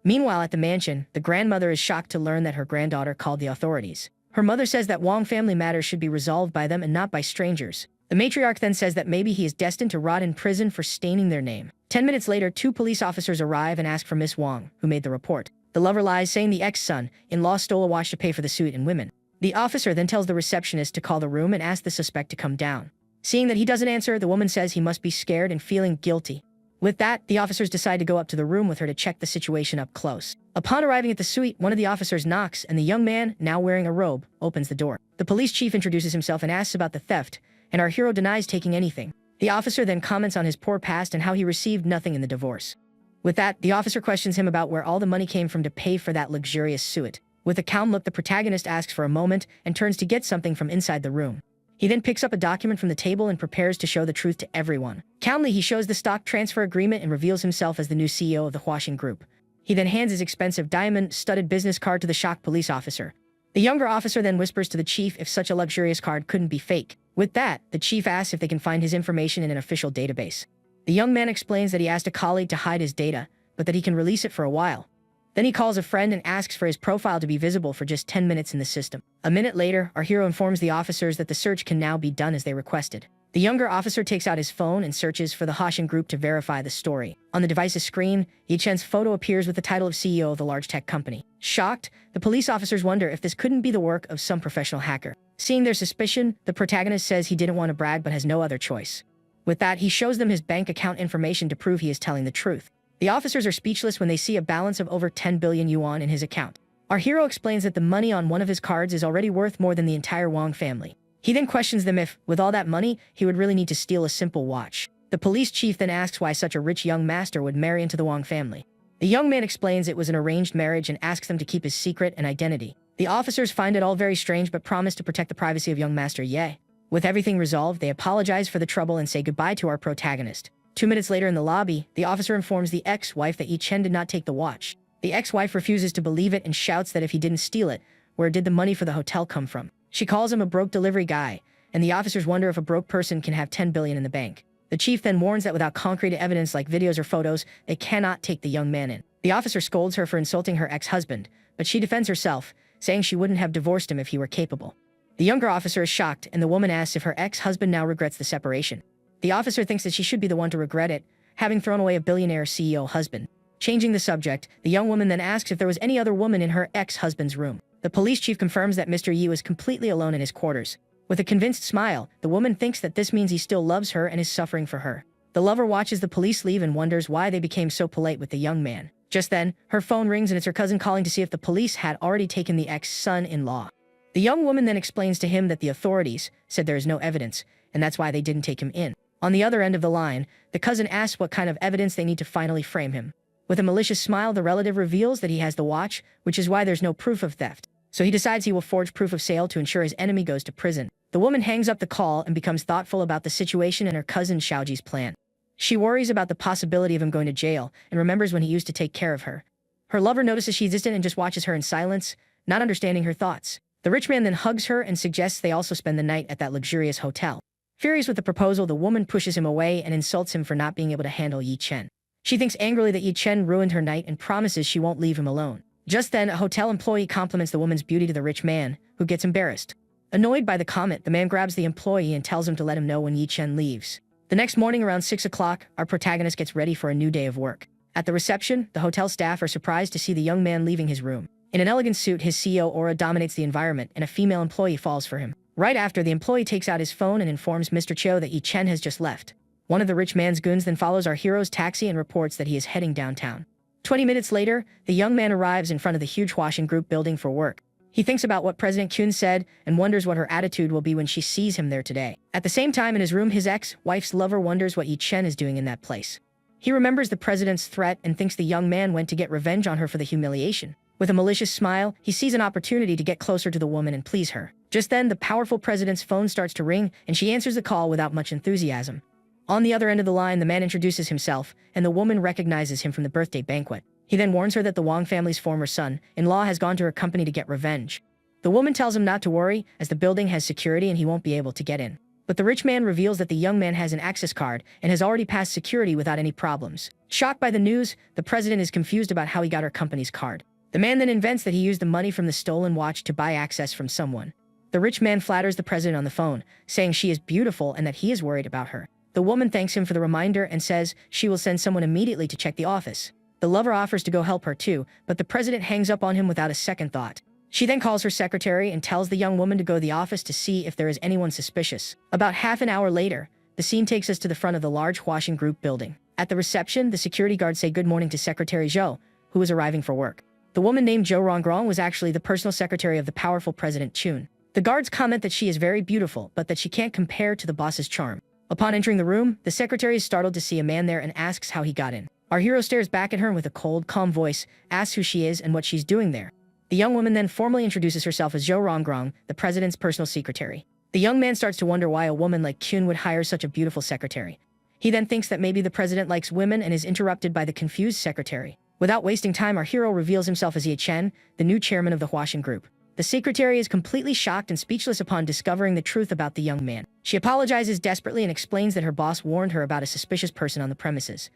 Meanwhile, at the mansion, the grandmother is shocked to learn that her granddaughter called the authorities. Her mother says that Wong family matters should be resolved by them and not by strangers. The matriarch then says that maybe he is destined to rot in prison for staining their name. 10 minutes later, 2 police officers arrive and ask for Miss Wong, who made the report. The lover lies, saying the ex-son-in-law stole a watch to pay for the suit and women. The officer then tells the receptionist to call the room and ask the suspect to come down. Seeing that he doesn't answer, the woman says he must be scared and feeling guilty. With that, the officers decide to go up to the room with her to check the situation up close. Upon arriving at the suite, one of the officers knocks, and the young man, now wearing a robe, opens the door. The police chief introduces himself and asks about the theft, and our hero denies taking anything. The officer then comments on his poor past and how he received nothing in the divorce. With that, the officer questions him about where all the money came from to pay for that luxurious suit. With a calm look, the protagonist asks for a moment and turns to get something from inside the room. He then picks up a document from the table and prepares to show the truth to everyone. Calmly, he shows the stock transfer agreement and reveals himself as the new CEO of the Huaxing Group. He then hands his expensive diamond-studded business card to the shocked police officer. The younger officer then whispers to the chief if such a luxurious card couldn't be fake. With that, the chief asks if they can find his information in an official database. The young man explains that he asked a colleague to hide his data, but that he can release it for a while. Then he calls a friend and asks for his profile to be visible for just 10 minutes in the system. A minute later, our hero informs the officers that the search can now be done as they requested. The younger officer takes out his phone and searches for the Hoshin group to verify the story. On the device's screen, Yi Chen's photo appears with the title of CEO of the large tech company. Shocked, the police officers wonder if this couldn't be the work of some professional hacker. Seeing their suspicion, the protagonist says he didn't want to brag but has no other choice. With that, he shows them his bank account information to prove he is telling the truth. The officers are speechless when they see a balance of over 10 billion yuan in his account. Our hero explains that the money on one of his cards is already worth more than the entire Wang family. He then questions them if, with all that money, he would really need to steal a simple watch. The police chief then asks why such a rich young master would marry into the Wang family. The young man explains it was an arranged marriage and asks them to keep his secret and identity. The officers find it all very strange but promise to protect the privacy of young Master Ye. With everything resolved, they apologize for the trouble and say goodbye to our protagonist. 2 minutes later in the lobby, the officer informs the ex-wife that Yi Chen did not take the watch. The ex-wife refuses to believe it and shouts that if he didn't steal it, where did the money for the hotel come from? She calls him a broke delivery guy, and the officers wonder if a broke person can have 10 billion in the bank. The chief then warns that without concrete evidence like videos or photos, they cannot take the young man in. The officer scolds her for insulting her ex-husband, but she defends herself, saying she wouldn't have divorced him if he were capable. The younger officer is shocked, and the woman asks if her ex-husband now regrets the separation. The officer thinks that she should be the one to regret it, having thrown away a billionaire CEO husband. Changing the subject, the young woman then asks if there was any other woman in her ex-husband's room. The police chief confirms that Mr. Yi was completely alone in his quarters. With a convinced smile, the woman thinks that this means he still loves her and is suffering for her. The lover watches the police leave and wonders why they became so polite with the young man. Just then, her phone rings and it's her cousin calling to see if the police had already taken the ex-son-in-law. The young woman then explains to him that the authorities said there is no evidence, and that's why they didn't take him in. On the other end of the line, the cousin asks what kind of evidence they need to finally frame him. With a malicious smile, the relative reveals that he has the watch, which is why there's no proof of theft. So he decides he will forge proof of sale to ensure his enemy goes to prison. The woman hangs up the call and becomes thoughtful about the situation and her cousin Xiaoji's plan. She worries about the possibility of him going to jail and remembers when he used to take care of her. Her lover notices she's distant and just watches her in silence, not understanding her thoughts. The rich man then hugs her and suggests they also spend the night at that luxurious hotel. Furious with the proposal, the woman pushes him away and insults him for not being able to handle Yi Chen. She thinks angrily that Yi Chen ruined her night and promises she won't leave him alone. Just then, a hotel employee compliments the woman's beauty to the rich man, who gets embarrassed. Annoyed by the comment, the man grabs the employee and tells him to let him know when Yi Chen leaves. The next morning around 6 o'clock, our protagonist gets ready for a new day of work. At the reception, the hotel staff are surprised to see the young man leaving his room. In an elegant suit, his CEO aura dominates the environment and a female employee falls for him. Right after, the employee takes out his phone and informs Mr. Cho that Yi Chen has just left. One of the rich man's goons then follows our hero's taxi and reports that he is heading downtown. 20 minutes later, the young man arrives in front of the huge Huashan Group building for work. He thinks about what President Kyun said and wonders what her attitude will be when she sees him there today. At the same time, in his room, his ex-wife's lover wonders what Yi Chen is doing in that place. He remembers the president's threat and thinks the young man went to get revenge on her for the humiliation. With a malicious smile, he sees an opportunity to get closer to the woman and please her. Just then, the powerful president's phone starts to ring, and she answers the call without much enthusiasm. On the other end of the line, the man introduces himself, and the woman recognizes him from the birthday banquet. He then warns her that the Wang family's former son-in-law has gone to her company to get revenge. The woman tells him not to worry, as the building has security and he won't be able to get in. But the rich man reveals that the young man has an access card and has already passed security without any problems. Shocked by the news, the president is confused about how he got her company's card. The man then invents that he used the money from the stolen watch to buy access from someone. The rich man flatters the president on the phone, saying she is beautiful and that he is worried about her. The woman thanks him for the reminder and says she will send someone immediately to check the office. The lover offers to go help her too, but the president hangs up on him without a second thought. She then calls her secretary and tells the young woman to go to the office to see if there is anyone suspicious. About half an hour later, the scene takes us to the front of the large Huashan Group building. At the reception, the security guards say good morning to Secretary Zhou, who is arriving for work. The woman named Zhou Rongrong was actually the personal secretary of the powerful President Chun. The guards comment that she is very beautiful, but that she can't compare to the boss's charm. Upon entering the room, the secretary is startled to see a man there and asks how he got in. Our hero stares back at her with a cold, calm voice, asks who she is and what she's doing there. The young woman then formally introduces herself as Zhou Rongrong, the president's personal secretary. The young man starts to wonder why a woman like Kyun would hire such a beautiful secretary. He then thinks that maybe the president likes women and is interrupted by the confused secretary. Without wasting time, our hero reveals himself as Yi Chen, the new chairman of the Huashan Group. The secretary is completely shocked and speechless upon discovering the truth about the young man. She apologizes desperately and explains that her boss warned her about a suspicious person on the premises.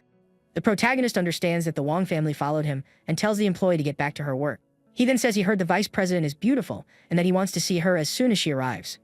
The protagonist understands that the Wong family followed him and tells the employee to get back to her work. He then says he heard the vice president is beautiful and that he wants to see her as soon as she arrives.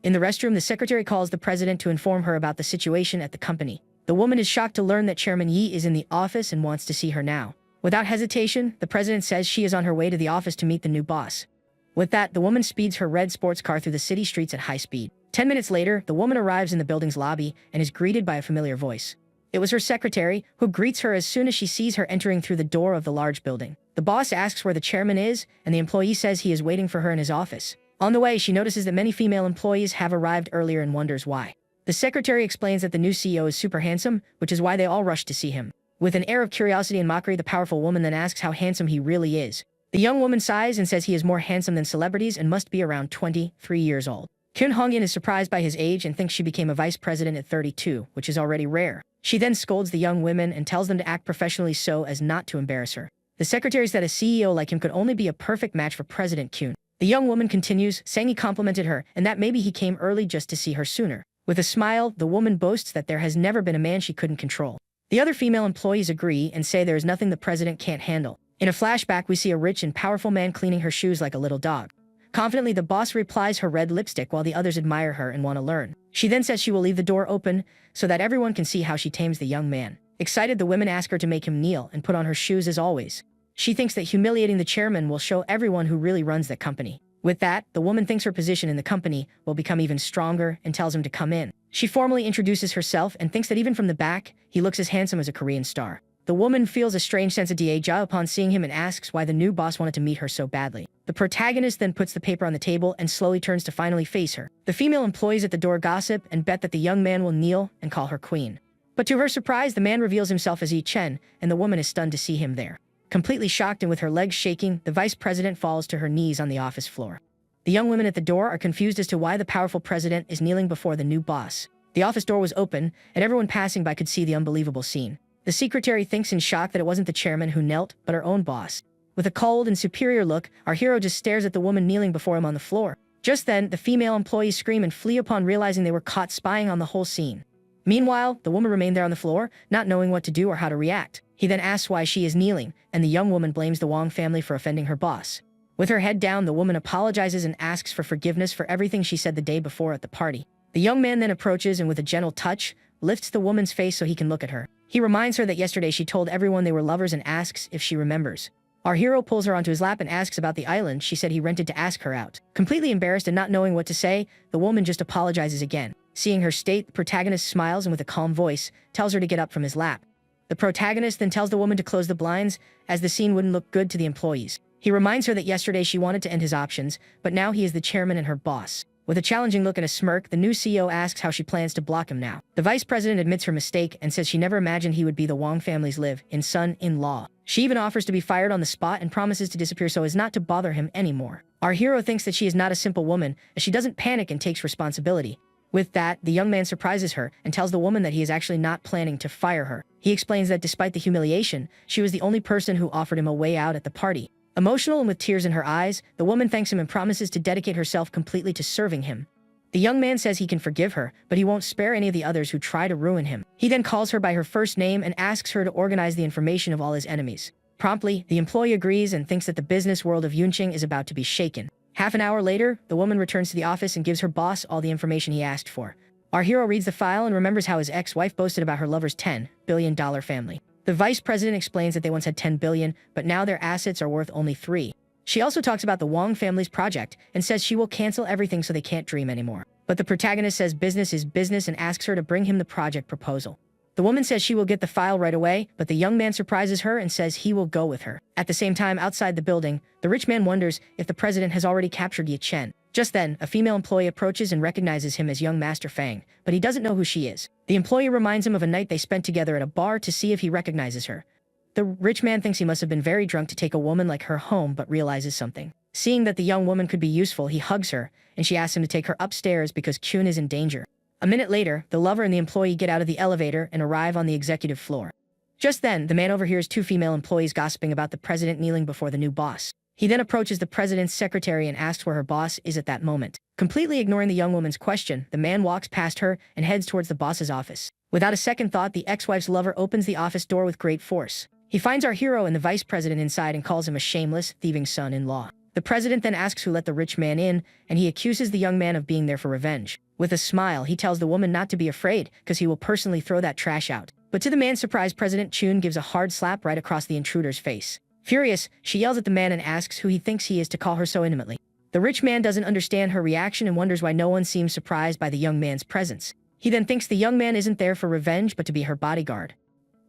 In the restroom, the secretary calls the president to inform her about the situation at the company. The woman is shocked to learn that Chairman Yi is in the office and wants to see her now. Without hesitation, the president says she is on her way to the office to meet the new boss. With that, the woman speeds her red sports car through the city streets at high speed. 10 minutes later, the woman arrives in the building's lobby and is greeted by a familiar voice. It was her secretary, who greets her as soon as she sees her entering through the door of the large building. The boss asks where the chairman is, and the employee says he is waiting for her in his office. On the way, she notices that many female employees have arrived earlier and wonders why. The secretary explains that the new CEO is super handsome, which is why they all rush to see him. With an air of curiosity and mockery, the powerful woman then asks how handsome he really is. The young woman sighs and says he is more handsome than celebrities and must be around 23 years old. Kyun Hong-in is surprised by his age and thinks she became a vice president at 32, which is already rare. She then scolds the young women and tells them to act professionally so as not to embarrass her. The secretary said a CEO like him could only be a perfect match for President Kyun. The young woman continues, saying he complimented her and that maybe he came early just to see her sooner. With a smile, the woman boasts that there has never been a man she couldn't control. The other female employees agree and say there is nothing the president can't handle. In a flashback, we see a rich and powerful man cleaning her shoes like a little dog. Confidently, the boss replies her red lipstick while the others admire her and want to learn. She then says she will leave the door open so that everyone can see how she tames the young man. Excited, the women ask her to make him kneel and put on her shoes as always. She thinks that humiliating the chairman will show everyone who really runs the company. With that, the woman thinks her position in the company will become even stronger and tells him to come in. She formally introduces herself and thinks that even from the back, he looks as handsome as a Korean star. The woman feels a strange sense of danger upon seeing him and asks why the new boss wanted to meet her so badly. The protagonist then puts the paper on the table and slowly turns to finally face her. The female employees at the door gossip and bet that the young man will kneel and call her queen. But to her surprise, the man reveals himself as Yi Chen, and the woman is stunned to see him there. Completely shocked and with her legs shaking, the vice president falls to her knees on the office floor. The young women at the door are confused as to why the powerful president is kneeling before the new boss. The office door was open, and everyone passing by could see the unbelievable scene. The secretary thinks in shock that it wasn't the chairman who knelt, but her own boss. With a cold and superior look, our hero just stares at the woman kneeling before him on the floor. Just then, the female employees scream and flee upon realizing they were caught spying on the whole scene. Meanwhile, the woman remained there on the floor, not knowing what to do or how to react. He then asks why she is kneeling, and the young woman blames the Wong family for offending her boss. With her head down, the woman apologizes and asks for forgiveness for everything she said the day before at the party. The young man then approaches and with a gentle touch, lifts the woman's face so he can look at her. He reminds her that yesterday she told everyone they were lovers and asks if she remembers. Our hero pulls her onto his lap and asks about the island she said he rented to ask her out. Completely embarrassed and not knowing what to say, the woman just apologizes again. Seeing her state, the protagonist smiles and with a calm voice, tells her to get up from his lap. The protagonist then tells the woman to close the blinds, as the scene wouldn't look good to the employees. He reminds her that yesterday she wanted to end his options, but now he is the chairman and her boss. With a challenging look and a smirk, the new CEO asks how she plans to block him now. The vice president admits her mistake and says she never imagined he would be the Wong family's live-in son-in-law. She even offers to be fired on the spot and promises to disappear so as not to bother him anymore. Our hero thinks that she is not a simple woman, as she doesn't panic and takes responsibility. With that, the young man surprises her and tells the woman that he is actually not planning to fire her. He explains that despite the humiliation, she was the only person who offered him a way out at the party. Emotional and with tears in her eyes, the woman thanks him and promises to dedicate herself completely to serving him. The young man says he can forgive her, but he won't spare any of the others who try to ruin him. He then calls her by her first name and asks her to organize the information of all his enemies. Promptly, the employee agrees and thinks that the business world of Yunqing is about to be shaken. Half an hour later, the woman returns to the office and gives her boss all the information he asked for. Our hero reads the file and remembers how his ex-wife boasted about her lover's $10 billion family. The vice president explains that they once had 10 billion, but now their assets are worth only 3. She also talks about the Wong family's project and says she will cancel everything so they can't dream anymore. But the protagonist says business is business and asks her to bring him the project proposal. The woman says she will get the file right away, but the young man surprises her and says he will go with her. At the same time, outside the building, the rich man wonders if the president has already captured Yi Chen. Just then, a female employee approaches and recognizes him as young Master Fang, but he doesn't know who she is. The employee reminds him of a night they spent together at a bar to see if he recognizes her. The rich man thinks he must have been very drunk to take a woman like her home, but realizes something. Seeing that the young woman could be useful, he hugs her, and she asks him to take her upstairs because Kyun is in danger. A minute later, the lover and the employee get out of the elevator and arrive on the executive floor. Just then, the man overhears 2 female employees gossiping about the president kneeling before the new boss. He then approaches the president's secretary and asks where her boss is at that moment. Completely ignoring the young woman's question, the man walks past her and heads towards the boss's office. Without a second thought, the ex-wife's lover opens the office door with great force. He finds our hero and the vice president inside and calls him a shameless, thieving son-in-law. The president then asks who let the rich man in, and he accuses the young man of being there for revenge. With a smile, he tells the woman not to be afraid, because he will personally throw that trash out. But to the man's surprise, President Chun gives a hard slap right across the intruder's face. Furious, she yells at the man and asks who he thinks he is to call her so intimately. The rich man doesn't understand her reaction and wonders why no one seems surprised by the young man's presence. He then thinks the young man isn't there for revenge but to be her bodyguard.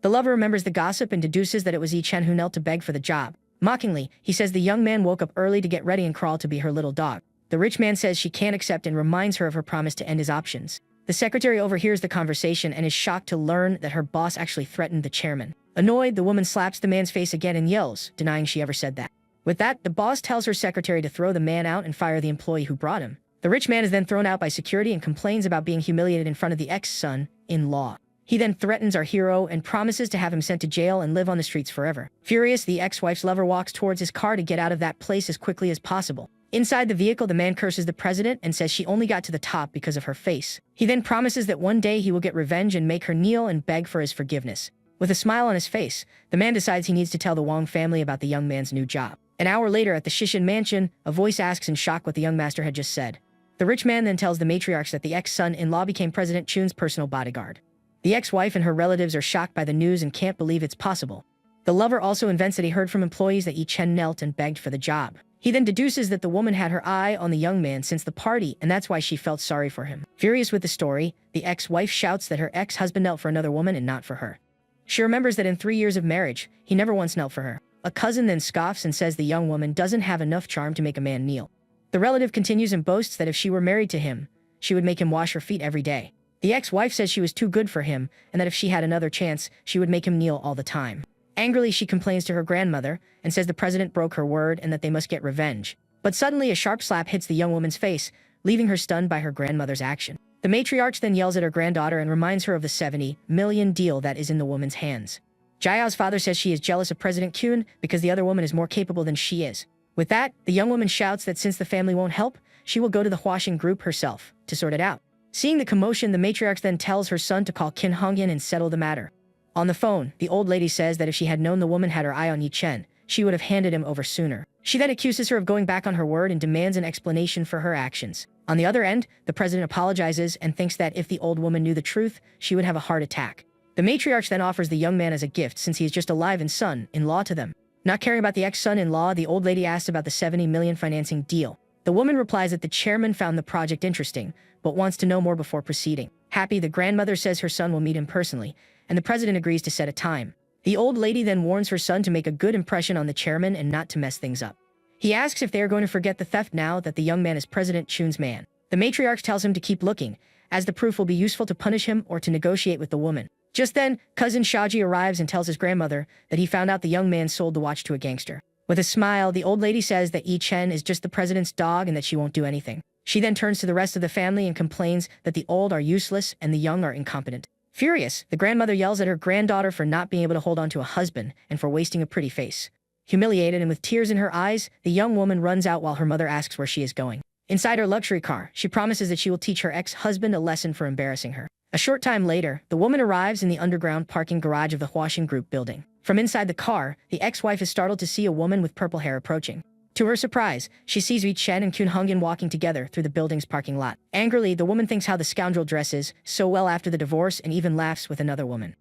The lover remembers the gossip and deduces that it was Yi Chen who knelt to beg for the job. Mockingly, he says the young man woke up early to get ready and crawl to be her little dog. The rich man says she can't accept and reminds her of her promise to end his options. The secretary overhears the conversation and is shocked to learn that her boss actually threatened the chairman. Annoyed, the woman slaps the man's face again and yells, denying she ever said that. With that, the boss tells her secretary to throw the man out and fire the employee who brought him. The rich man is then thrown out by security and complains about being humiliated in front of the ex-son-in-law. He then threatens our hero and promises to have him sent to jail and live on the streets forever. Furious, the ex-wife's lover walks towards his car to get out of that place as quickly as possible. Inside the vehicle, the man curses the president and says she only got to the top because of her face. He then promises that one day he will get revenge and make her kneel and beg for his forgiveness. With a smile on his face, the man decides he needs to tell the Wong family about the young man's new job. An hour later at the Shishin mansion, a voice asks in shock what the young master had just said. The rich man then tells the matriarchs that the ex-son-in-law became President Chun's personal bodyguard. The ex-wife and her relatives are shocked by the news and can't believe it's possible. The lover also invents that he heard from employees that Yi Chen knelt and begged for the job. He then deduces that the woman had her eye on the young man since the party, and that's why she felt sorry for him. Furious with the story, the ex-wife shouts that her ex-husband knelt for another woman and not for her. She remembers that in 3 years of marriage, he never once knelt for her. A cousin then scoffs and says the young woman doesn't have enough charm to make a man kneel. The relative continues and boasts that if she were married to him, she would make him wash her feet every day. The ex-wife says she was too good for him, and that if she had another chance, she would make him kneel all the time. Angrily, she complains to her grandmother, and says the president broke her word and that they must get revenge. But suddenly, a sharp slap hits the young woman's face, leaving her stunned by her grandmother's action. The matriarch then yells at her granddaughter and reminds her of the 70 million deal that is in the woman's hands. Jiao's father says she is jealous of President Kun because the other woman is more capable than she is. With that, the young woman shouts that since the family won't help, she will go to the Huaxing group herself to sort it out. Seeing the commotion, the matriarch then tells her son to call Qin Hongyan and settle the matter. On the phone, the old lady says that if she had known the woman had her eye on Yi Chen, she would have handed him over sooner. She then accuses her of going back on her word and demands an explanation for her actions. On the other end, the president apologizes and thinks that if the old woman knew the truth, she would have a heart attack. The matriarch then offers the young man as a gift since he is just alive and son-in-law to them. Not caring about the ex-son-in-law, the old lady asks about the 70 million financing deal. The woman replies that the chairman found the project interesting, but wants to know more before proceeding. Happy, the grandmother says her son will meet him personally, and the president agrees to set a time. The old lady then warns her son to make a good impression on the chairman and not to mess things up. He asks if they are going to forget the theft now that the young man is President Chun's man. The matriarch tells him to keep looking, as the proof will be useful to punish him or to negotiate with the woman. Just then, cousin Shaji arrives and tells his grandmother that he found out the young man sold the watch to a gangster. With a smile, the old lady says that Yi Chen is just the president's dog and that she won't do anything. She then turns to the rest of the family and complains that the old are useless and the young are incompetent. Furious, the grandmother yells at her granddaughter for not being able to hold on to a husband and for wasting a pretty face. Humiliated and with tears in her eyes, the young woman runs out while her mother asks where she is going. Inside her luxury car, she promises that she will teach her ex-husband a lesson for embarrassing her. A short time later, the woman arrives in the underground parking garage of the Huaxing Group building. From inside the car, the ex-wife is startled to see a woman with purple hair approaching. To her surprise, she sees Yi Chen and Qin Hongyan walking together through the building's parking lot. Angrily, the woman thinks how the scoundrel dresses so well after the divorce and even laughs with another woman.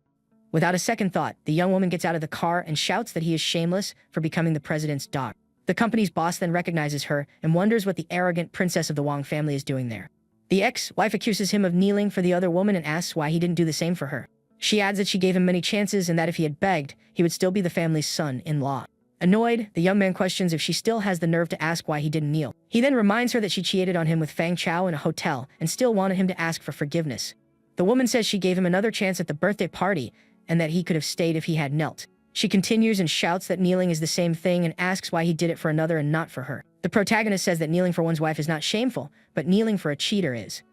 Without a second thought, the young woman gets out of the car and shouts that he is shameless for becoming the president's dog. The company's boss then recognizes her and wonders what the arrogant princess of the Wang family is doing there. The ex-wife accuses him of kneeling for the other woman and asks why he didn't do the same for her. She adds that she gave him many chances and that if he had begged, he would still be the family's son-in-law. Annoyed, the young man questions if she still has the nerve to ask why he didn't kneel. He then reminds her that she cheated on him with Fang Chao in a hotel and still wanted him to ask for forgiveness. The woman says she gave him another chance at the birthday party and that he could have stayed if he had knelt. She continues and shouts that kneeling is the same thing and asks why he did it for another and not for her. The protagonist says that kneeling for one's wife is not shameful, but kneeling for a cheater is.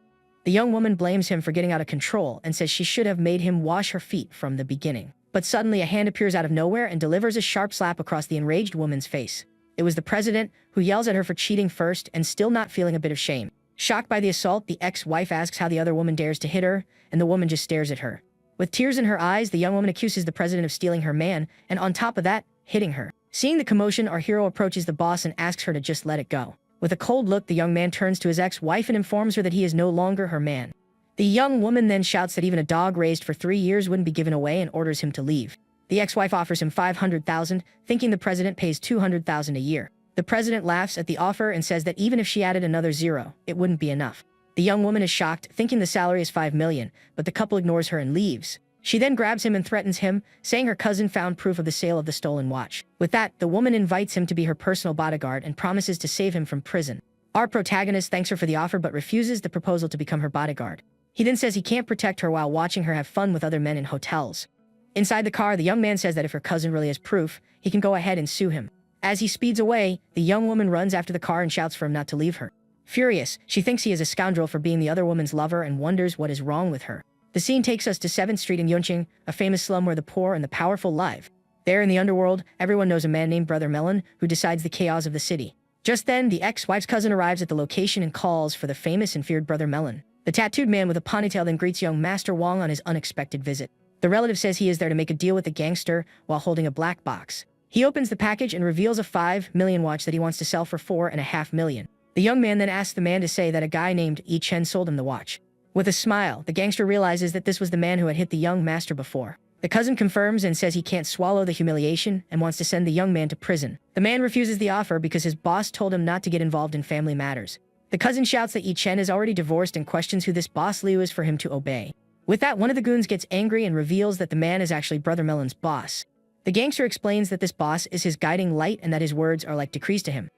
The young woman blames him for getting out of control and says she should have made him wash her feet from the beginning. But suddenly a hand appears out of nowhere and delivers a sharp slap across the enraged woman's face. It was the president, who yells at her for cheating first and still not feeling a bit of shame. Shocked by the assault, the ex-wife asks how the other woman dares to hit her, and the woman just stares at her. With tears in her eyes, the young woman accuses the president of stealing her man, and on top of that, hitting her. Seeing the commotion, our hero approaches the boss and asks her to just let it go. With a cold look, the young man turns to his ex-wife and informs her that he is no longer her man. The young woman then shouts that even a dog raised for 3 years wouldn't be given away and orders him to leave. The ex-wife offers him $500,000, thinking the president pays $200,000 a year. The president laughs at the offer and says that even if she added another zero, it wouldn't be enough. The young woman is shocked, thinking the salary is $5 million, but the couple ignores her and leaves. She then grabs him and threatens him, saying her cousin found proof of the sale of the stolen watch. With that, the woman invites him to be her personal bodyguard and promises to save him from prison. Our protagonist thanks her for the offer but refuses the proposal to become her bodyguard. He then says he can't protect her while watching her have fun with other men in hotels. Inside the car, the young man says that if her cousin really has proof, he can go ahead and sue him. As he speeds away, the young woman runs after the car and shouts for him not to leave her. Furious, she thinks he is a scoundrel for being the other woman's lover and wonders what is wrong with her. The scene takes us to 7th Street in Yunqing, a famous slum where the poor and the powerful live. There in the underworld, everyone knows a man named Brother Melon who decides the chaos of the city. Just then, the ex-wife's cousin arrives at the location and calls for the famous and feared Brother Melon. The tattooed man with a ponytail then greets young Master Wong on his unexpected visit. The relative says he is there to make a deal with the gangster while holding a black box. He opens the package and reveals a 5 million watch that he wants to sell for $4.5 million. The young man then asks the man to say that a guy named Yi Chen sold him the watch. With a smile, the gangster realizes that this was the man who had hit the young master before. The cousin confirms and says he can't swallow the humiliation and wants to send the young man to prison. The man refuses the offer because his boss told him not to get involved in family matters. The cousin shouts that Yi Chen is already divorced and questions who this boss Liu is for him to obey. With that, one of the goons gets angry and reveals that the man is actually Brother Melon's boss. The gangster explains that this boss is his guiding light and that his words are like decrees to him.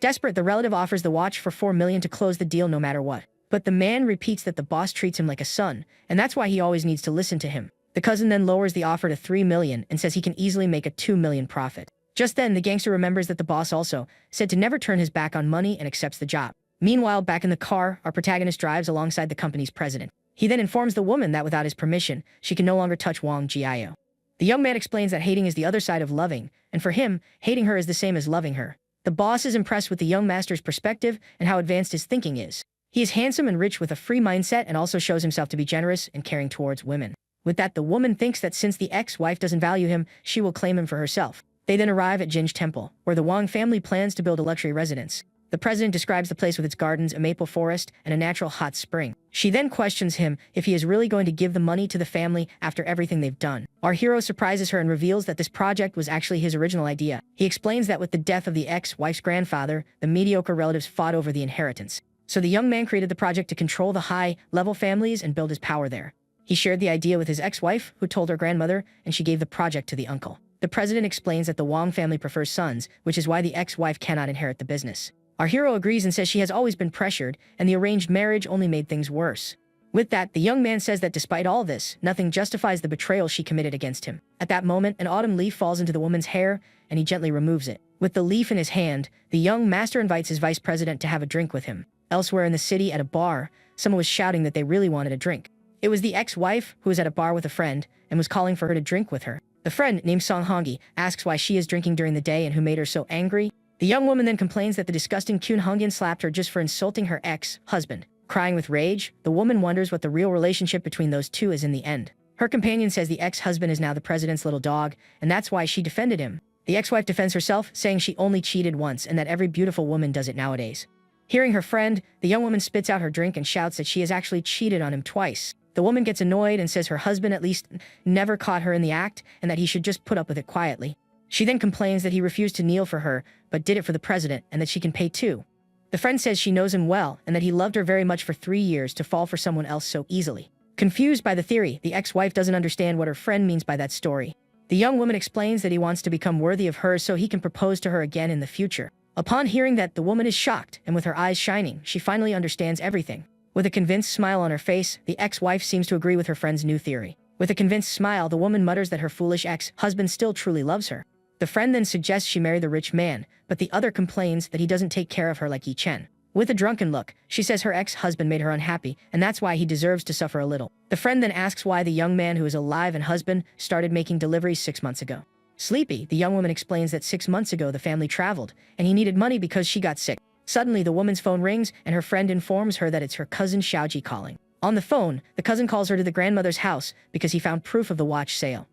Desperate, the relative offers the watch for $4 million to close the deal no matter what. But the man repeats that the boss treats him like a son, and that's why he always needs to listen to him. The cousin then lowers the offer to $3 million and says he can easily make a $2 million profit. Just then, the gangster remembers that the boss also said to never turn his back on money and accepts the job. Meanwhile, back in the car, our protagonist drives alongside the company's president. He then informs the woman that without his permission, she can no longer touch Wang Jiao. The young man explains that hating is the other side of loving, and for him, hating her is the same as loving her. The boss is impressed with the young master's perspective and how advanced his thinking is. He is handsome and rich with a free mindset and also shows himself to be generous and caring towards women. With that, the woman thinks that since the ex-wife doesn't value him, she will claim him for herself. They then arrive at Jin's temple, where the Wang family plans to build a luxury residence. The president describes the place with its gardens, a maple forest, and a natural hot spring. She then questions him if he is really going to give the money to the family after everything they've done. Our hero surprises her and reveals that this project was actually his original idea. He explains that with the death of the ex-wife's grandfather, the mediocre relatives fought over the inheritance. So the young man created the project to control the high-level families and build his power there. He shared the idea with his ex-wife, who told her grandmother, and she gave the project to the uncle. The president explains that the Wang family prefers sons, which is why the ex-wife cannot inherit the business. Our hero agrees and says she has always been pressured, and the arranged marriage only made things worse. With that, the young man says that despite all this, nothing justifies the betrayal she committed against him. At that moment, an autumn leaf falls into the woman's hair, and he gently removes it. With the leaf in his hand, the young master invites his vice president to have a drink with him. Elsewhere in the city, at a bar, someone was shouting that they really wanted a drink. It was the ex-wife who was at a bar with a friend and was calling for her to drink with her. The friend, named Song Hongi, asks why she is drinking during the day and who made her so angry. The young woman then complains that the disgusting Kyun Hongyan slapped her just for insulting her ex-husband. Crying with rage, the woman wonders what the real relationship between those two is in the end. Her companion says the ex-husband is now the president's little dog, and that's why she defended him. The ex-wife defends herself, saying she only cheated once and that every beautiful woman does it nowadays. Hearing her friend, the young woman spits out her drink and shouts that she has actually cheated on him twice. The woman gets annoyed and says her husband at least never caught her in the act and that he should just put up with it quietly. She then complains that he refused to kneel for her, but did it for the president and that she can pay too. The friend says she knows him well and that he loved her very much for 3 years to fall for someone else so easily. Confused by the theory, the ex-wife doesn't understand what her friend means by that story. The young woman explains that he wants to become worthy of her so he can propose to her again in the future. Upon hearing that, the woman is shocked, and with her eyes shining, she finally understands everything. With a convinced smile on her face, the ex-wife seems to agree with her friend's new theory. With a convinced smile, the woman mutters that her foolish ex-husband still truly loves her. The friend then suggests she marry the rich man, but the other complains that he doesn't take care of her like Yi Chen. With a drunken look, she says her ex-husband made her unhappy, and that's why he deserves to suffer a little. The friend then asks why the young man who is alive and husband started making deliveries 6 months ago. Sleepy, the young woman explains that 6 months ago the family traveled, and he needed money because she got sick. Suddenly, the woman's phone rings, and her friend informs her that it's her cousin Xiaoji calling. On the phone, the cousin calls her to the grandmother's house because he found proof of the watch sale.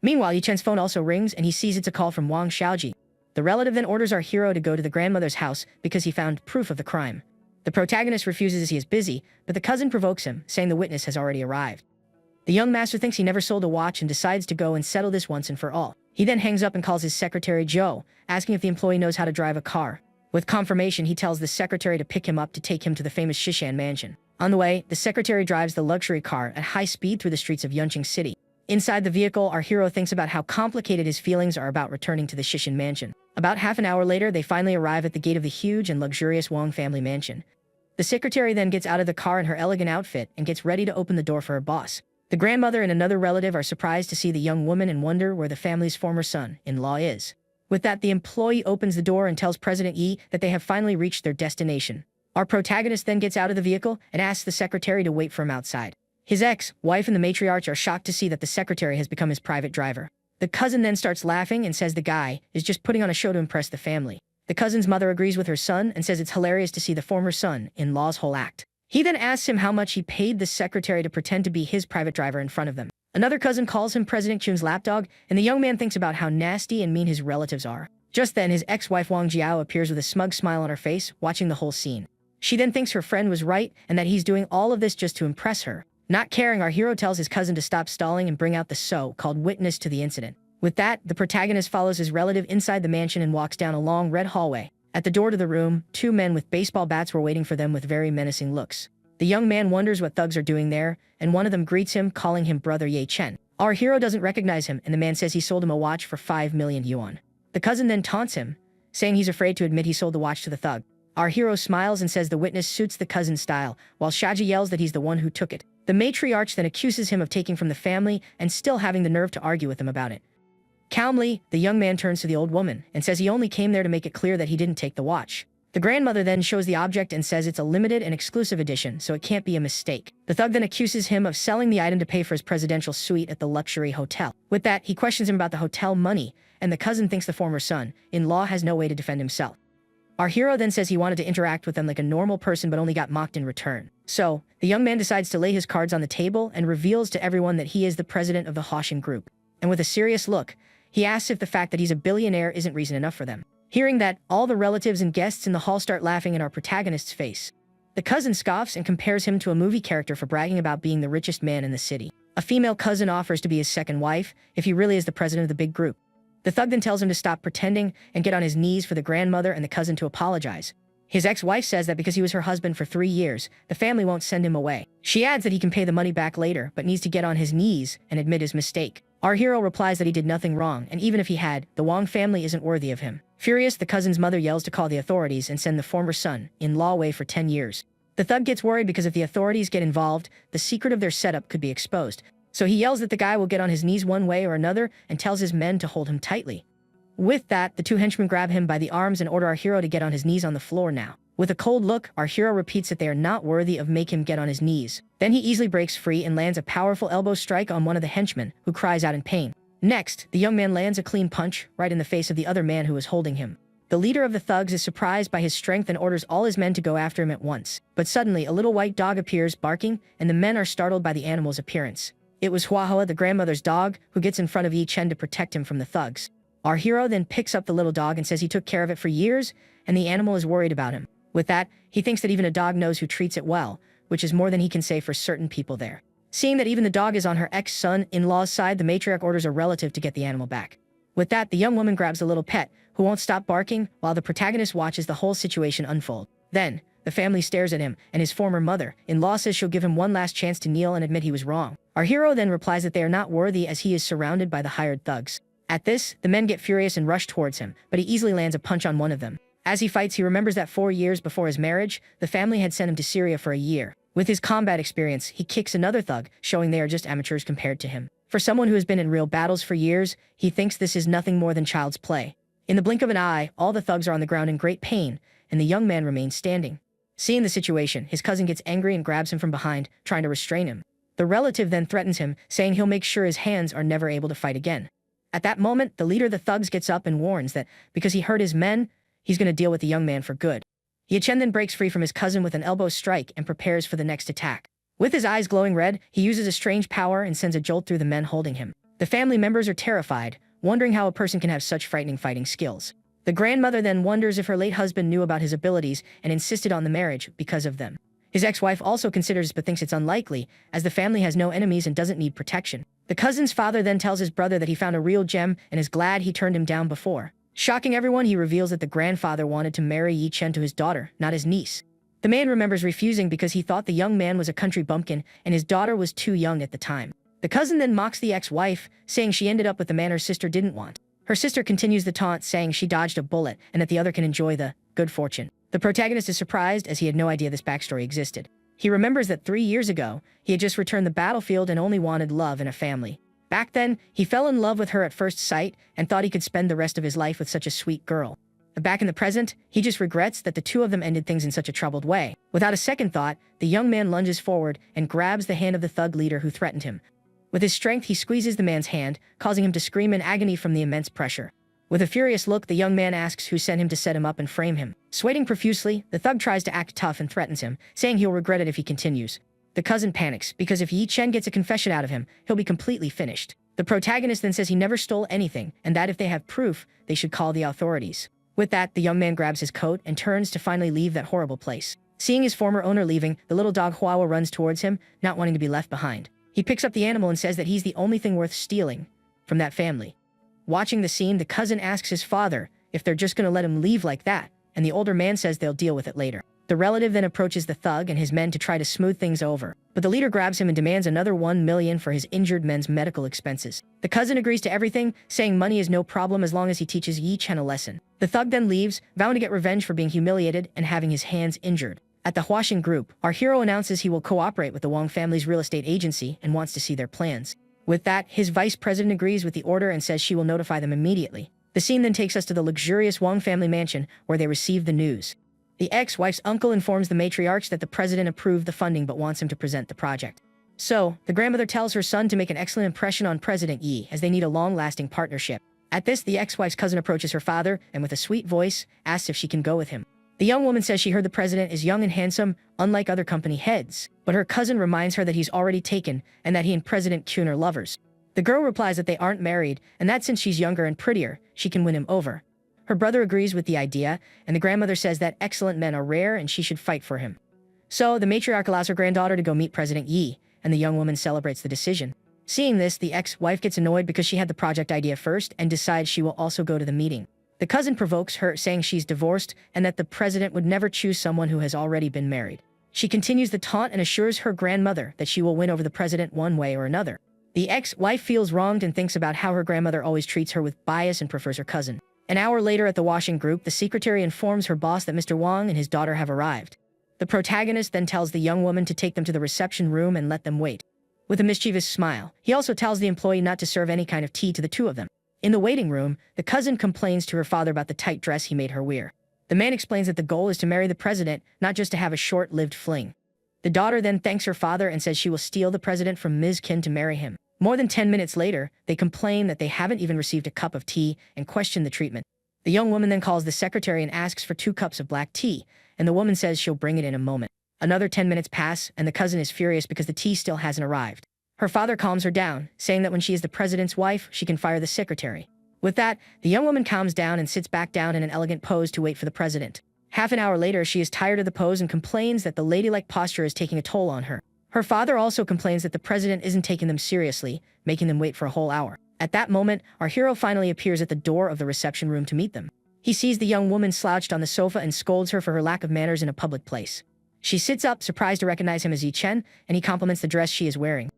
Meanwhile, Yichen's phone also rings, and he sees it's a call from Wang Xiaoji. The relative then orders our hero to go to the grandmother's house because he found proof of the crime. The protagonist refuses as he is busy, but the cousin provokes him, saying the witness has already arrived. The young master thinks he never sold a watch and decides to go and settle this once and for all. He then hangs up and calls his secretary Joe, asking if the employee knows how to drive a car. With confirmation, he tells the secretary to pick him up to take him to the famous Shishan mansion. On the way, the secretary drives the luxury car at high speed through the streets of Yunqing City. Inside the vehicle, our hero thinks about how complicated his feelings are about returning to the Shishan mansion. About half an hour later, they finally arrive at the gate of the huge and luxurious Wang family mansion. The secretary then gets out of the car in her elegant outfit and gets ready to open the door for her boss. The grandmother and another relative are surprised to see the young woman and wonder where the family's former son-in-law is. With that, the employee opens the door and tells President Yi that they have finally reached their destination. Our protagonist then gets out of the vehicle and asks the secretary to wait for him outside. His ex-wife and the matriarch are shocked to see that the secretary has become his private driver. The cousin then starts laughing and says the guy is just putting on a show to impress the family. The cousin's mother agrees with her son and says it's hilarious to see the former son-in-law's whole act. He then asks him how much he paid the secretary to pretend to be his private driver in front of them. Another cousin calls him President Chun's lapdog, and the young man thinks about how nasty and mean his relatives are. Just then, his ex-wife Wang Jiao appears with a smug smile on her face, watching the whole scene. She then thinks her friend was right and that he's doing all of this just to impress her. Not caring, our hero tells his cousin to stop stalling and bring out the so-called witness to the incident. With that, the protagonist follows his relative inside the mansion and walks down a long red hallway. At the door to the room, 2 men with baseball bats were waiting for them with very menacing looks. The young man wonders what thugs are doing there, and one of them greets him, calling him Brother Ye Chen. Our hero doesn't recognize him, and the man says he sold him a watch for 5 million yuan. The cousin then taunts him, saying he's afraid to admit he sold the watch to the thug. Our hero smiles and says the witness suits the cousin's style, while Shaji yells that he's the one who took it. The matriarch then accuses him of taking from the family and still having the nerve to argue with him about it. Calmly, the young man turns to the old woman and says he only came there to make it clear that he didn't take the watch. The grandmother then shows the object and says it's a limited and exclusive edition, so it can't be a mistake. The thug then accuses him of selling the item to pay for his presidential suite at the luxury hotel. With that, he questions him about the hotel money, and the cousin thinks the former son-in-law has no way to defend himself. Our hero then says he wanted to interact with them like a normal person but only got mocked in return. So, the young man decides to lay his cards on the table and reveals to everyone that he is the president of the Hoshin Group. And with a serious look, he asks if the fact that he's a billionaire isn't reason enough for them. Hearing that, all the relatives and guests in the hall start laughing in our protagonist's face. The cousin scoffs and compares him to a movie character for bragging about being the richest man in the city. A female cousin offers to be his second wife if he really is the president of the big group. The thug then tells him to stop pretending and get on his knees for the grandmother and the cousin to apologize. His ex-wife says that because he was her husband for 3 years, the family won't send him away. She adds that he can pay the money back later, but needs to get on his knees and admit his mistake. Our hero replies that he did nothing wrong, and even if he had, the Wang family isn't worthy of him. Furious, the cousin's mother yells to call the authorities and send the former son-in-law away for 10 years. The thug gets worried because if the authorities get involved, the secret of their setup could be exposed. So he yells that the guy will get on his knees one way or another and tells his men to hold him tightly. With that, the 2 henchmen grab him by the arms and order our hero to get on his knees on the floor now. With a cold look, our hero repeats that they are not worthy of make him get on his knees. Then he easily breaks free and lands a powerful elbow strike on one of the henchmen, who cries out in pain. Next, the young man lands a clean punch right in the face of the other man who was holding him. The leader of the thugs is surprised by his strength and orders all his men to go after him at once. But suddenly, a little white dog appears, barking, and the men are startled by the animal's appearance. It was Huahua, the grandmother's dog, who gets in front of Yi Chen to protect him from the thugs. Our hero then picks up the little dog and says he took care of it for years, and the animal is worried about him. With that, he thinks that even a dog knows who treats it well, which is more than he can say for certain people there. Seeing that even the dog is on her ex-son-in-law's side, the matriarch orders a relative to get the animal back. With that, the young woman grabs the little pet, who won't stop barking, while the protagonist watches the whole situation unfold. Then, the family stares at him, and his former mother-in-law says she'll give him one last chance to kneel and admit he was wrong. Our hero then replies that they are not worthy as he is surrounded by the hired thugs. At this, the men get furious and rush towards him, but he easily lands a punch on one of them. As he fights, he remembers that 4 years before his marriage, the family had sent him to Syria for a year. With his combat experience, he kicks another thug, showing they are just amateurs compared to him. For someone who has been in real battles for years, he thinks this is nothing more than child's play. In the blink of an eye, all the thugs are on the ground in great pain, and the young man remains standing. Seeing the situation, his cousin gets angry and grabs him from behind, trying to restrain him. The relative then threatens him, saying he'll make sure his hands are never able to fight again. At that moment, the leader of the thugs gets up and warns that because he hurt his men, he's going to deal with the young man for good. Chen then breaks free from his cousin with an elbow strike and prepares for the next attack. With his eyes glowing red, he uses a strange power and sends a jolt through the men holding him. The family members are terrified, wondering how a person can have such frightening fighting skills. The grandmother then wonders if her late husband knew about his abilities and insisted on the marriage because of them. His ex-wife also considers but thinks it's unlikely, as the family has no enemies and doesn't need protection. The cousin's father then tells his brother that he found a real gem and is glad he turned him down before. Shocking everyone, he reveals that the grandfather wanted to marry Chen to his daughter, not his niece. The man remembers refusing because he thought the young man was a country bumpkin and his daughter was too young at the time. The cousin then mocks the ex-wife, saying she ended up with the man her sister didn't want. Her sister continues the taunt, saying she dodged a bullet and that the other can enjoy the good fortune. The protagonist is surprised as he had no idea this backstory existed. He remembers that 3 years ago, he had just returned the battlefield and only wanted love and a family. Back then, he fell in love with her at first sight and thought he could spend the rest of his life with such a sweet girl. Back in the present, he just regrets that the two of them ended things in such a troubled way. Without a second thought, the young man lunges forward and grabs the hand of the thug leader who threatened him. With his strength, he squeezes the man's hand, causing him to scream in agony from the immense pressure. With a furious look, the young man asks who sent him to set him up and frame him. Sweating profusely, the thug tries to act tough and threatens him, saying he'll regret it if he continues. The cousin panics, because if Chen gets a confession out of him, he'll be completely finished. The protagonist then says he never stole anything, and that if they have proof, they should call the authorities. With that, the young man grabs his coat and turns to finally leave that horrible place. Seeing his former owner leaving, the little dog Huahua runs towards him, not wanting to be left behind. He picks up the animal and says that he's the only thing worth stealing from that family. Watching the scene, the cousin asks his father if they're just going to let him leave like that, and the older man says they'll deal with it later. The relative then approaches the thug and his men to try to smooth things over, but the leader grabs him and demands another 1 million for his injured men's medical expenses. The cousin agrees to everything, saying money is no problem as long as he teaches Chen a lesson. The thug then leaves, vowing to get revenge for being humiliated and having his hands injured. At the Huaxing group, our hero announces he will cooperate with the Wang family's real estate agency and wants to see their plans. With that, his vice president agrees with the order and says she will notify them immediately. The scene then takes us to the luxurious Wang family mansion where they receive the news. The ex-wife's uncle informs the matriarchs that the president approved the funding but wants him to present the project. So, the grandmother tells her son to make an excellent impression on President Yi as they need a long-lasting partnership. At this, the ex-wife's cousin approaches her father and with a sweet voice, asks if she can go with him. The young woman says she heard the president is young and handsome, unlike other company heads, but her cousin reminds her that he's already taken and that he and President Kuhn are lovers. The girl replies that they aren't married and that since she's younger and prettier, she can win him over. Her brother agrees with the idea, and the grandmother says that excellent men are rare and she should fight for him. So, the matriarch allows her granddaughter to go meet President Yi, and the young woman celebrates the decision. Seeing this, the ex-wife gets annoyed because she had the project idea first and decides she will also go to the meeting. The cousin provokes her, saying she's divorced and that the president would never choose someone who has already been married. She continues the taunt and assures her grandmother that she will win over the president one way or another. The ex-wife feels wronged and thinks about how her grandmother always treats her with bias and prefers her cousin. An hour later at the washing group, the secretary informs her boss that Mr. Wang and his daughter have arrived. The protagonist then tells the young woman to take them to the reception room and let them wait. With a mischievous smile, he also tells the employee not to serve any kind of tea to the two of them. In the waiting room, the cousin complains to her father about the tight dress he made her wear. The man explains that the goal is to marry the president, not just to have a short-lived fling. The daughter then thanks her father and says she will steal the president from Ms. Qin to marry him. More than 10 minutes later, they complain that they haven't even received a cup of tea and question the treatment. The young woman then calls the secretary and asks for 2 cups of black tea, and the woman says she'll bring it in a moment. Another 10 minutes pass, and the cousin is furious because the tea still hasn't arrived. Her father calms her down, saying that when she is the president's wife, she can fire the secretary. With that, the young woman calms down and sits back down in an elegant pose to wait for the president. Half an hour later, she is tired of the pose and complains that the ladylike posture is taking a toll on her. Her father also complains that the president isn't taking them seriously, making them wait for a whole hour. At that moment, our hero finally appears at the door of the reception room to meet them. He sees the young woman slouched on the sofa and scolds her for her lack of manners in a public place. She sits up, surprised to recognize him as Chen, and he compliments the dress she is wearing.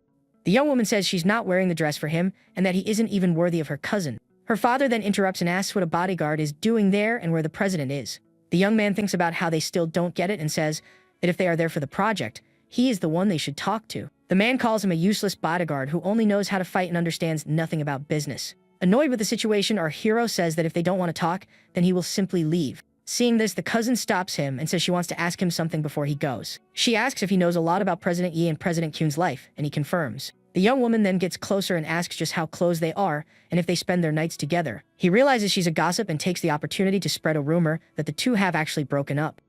The young woman says she's not wearing the dress for him and that he isn't even worthy of her cousin. Her father then interrupts and asks what a bodyguard is doing there and where the president is. The young man thinks about how they still don't get it and says that if they are there for the project, he is the one they should talk to. The man calls him a useless bodyguard who only knows how to fight and understands nothing about business. Annoyed with the situation, our hero says that if they don't want to talk, then he will simply leave. Seeing this, the cousin stops him and says she wants to ask him something before he goes. She asks if he knows a lot about President Yi and President Kuhn's life, and he confirms. The young woman then gets closer and asks just how close they are and if they spend their nights together. He realizes she's a gossip and takes the opportunity to spread a rumor that the two have actually broken up.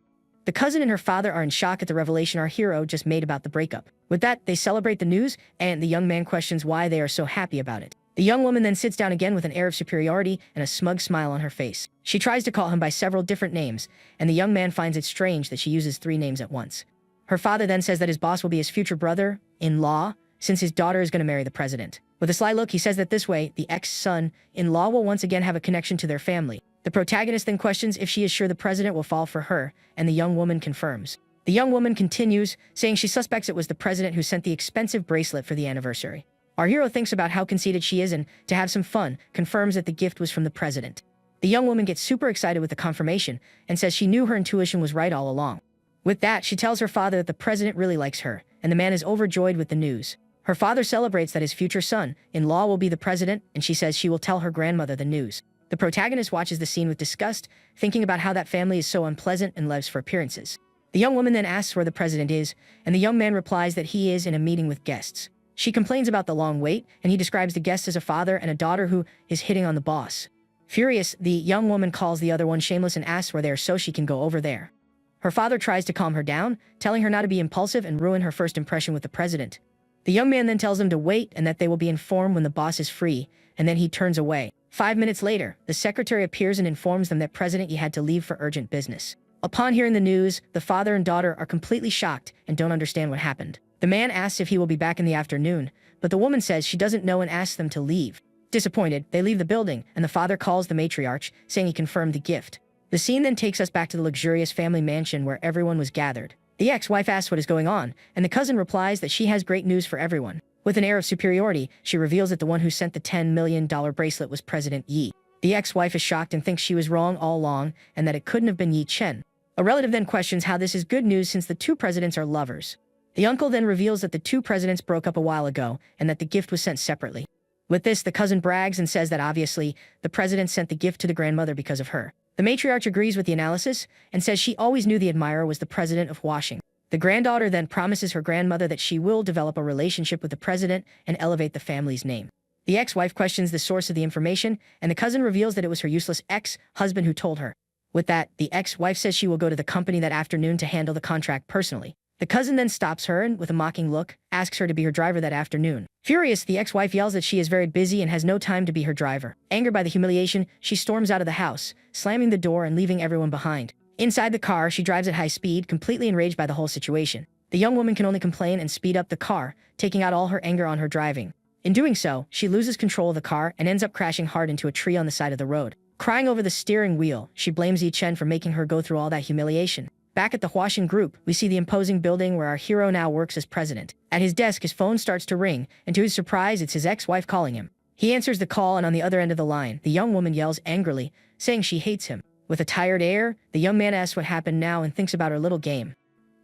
The cousin and her father are in shock at the revelation our hero just made about the breakup. With that, they celebrate the news, and the young man questions why they are so happy about it. The young woman then sits down again with an air of superiority and a smug smile on her face. She tries to call him by several different names, and the young man finds it strange that she uses 3 names at once. Her father then says that his boss will be his future brother-in-law, since his daughter is going to marry the president. With a sly look, he says that this way, the ex-son-in-law will once again have a connection to their family. The protagonist then questions if she is sure the president will fall for her, and the young woman confirms. The young woman continues, saying she suspects it was the president who sent the expensive bracelet for the anniversary. Our hero thinks about how conceited she is and, to have some fun, confirms that the gift was from the president. The young woman gets super excited with the confirmation and says she knew her intuition was right all along. With that, she tells her father that the president really likes her, and the man is overjoyed with the news. Her father celebrates that his future son-in-law will be the president, and she says she will tell her grandmother the news. The protagonist watches the scene with disgust, thinking about how that family is so unpleasant and lives for appearances. The young woman then asks where the president is, and the young man replies that he is in a meeting with guests. She complains about the long wait, and he describes the guests as a father and a daughter who is hitting on the boss. Furious, the young woman calls the other one shameless and asks where they are so she can go over there. Her father tries to calm her down, telling her not to be impulsive and ruin her first impression with the president. The young man then tells them to wait and that they will be informed when the boss is free, and then he turns away. 5 minutes later, the secretary appears and informs them that President Yi had to leave for urgent business. Upon hearing the news, the father and daughter are completely shocked and don't understand what happened. The man asks if he will be back in the afternoon, but the woman says she doesn't know and asks them to leave. Disappointed, they leave the building, and the father calls the matriarch, saying he confirmed the gift. The scene then takes us back to the luxurious family mansion where everyone was gathered. The ex-wife asks what is going on, and the cousin replies that she has great news for everyone. With an air of superiority, she reveals that the one who sent the $10 million bracelet was President Yi. The ex-wife is shocked and thinks she was wrong all along, and that it couldn't have been Yi Chen. A relative then questions how this is good news since the 2 presidents are lovers. The uncle then reveals that the 2 presidents broke up a while ago, and that the gift was sent separately. With this, the cousin brags and says that obviously, the president sent the gift to the grandmother because of her. The matriarch agrees with the analysis, and says she always knew the admirer was the president of Washington. The granddaughter then promises her grandmother that she will develop a relationship with the president and elevate the family's name. The ex-wife questions the source of the information, and the cousin reveals that it was her useless ex-husband who told her. With that, the ex-wife says she will go to the company that afternoon to handle the contract personally. The cousin then stops her and, with a mocking look, asks her to be her driver that afternoon. Furious, the ex-wife yells that she is very busy and has no time to be her driver. Angered by the humiliation, she storms out of the house, slamming the door and leaving everyone behind. Inside the car, she drives at high speed, completely enraged by the whole situation. The young woman can only complain and speed up the car, taking out all her anger on her driving. In doing so, she loses control of the car and ends up crashing hard into a tree on the side of the road. Crying over the steering wheel, she blames Yi Chen for making her go through all that humiliation. Back at the Huaxin group, we see the imposing building where our hero now works as president. At his desk, his phone starts to ring, and to his surprise, it's his ex-wife calling him. He answers the call, and on the other end of the line, the young woman yells angrily, saying she hates him. With a tired air, the young man asks what happened now and thinks about her little game.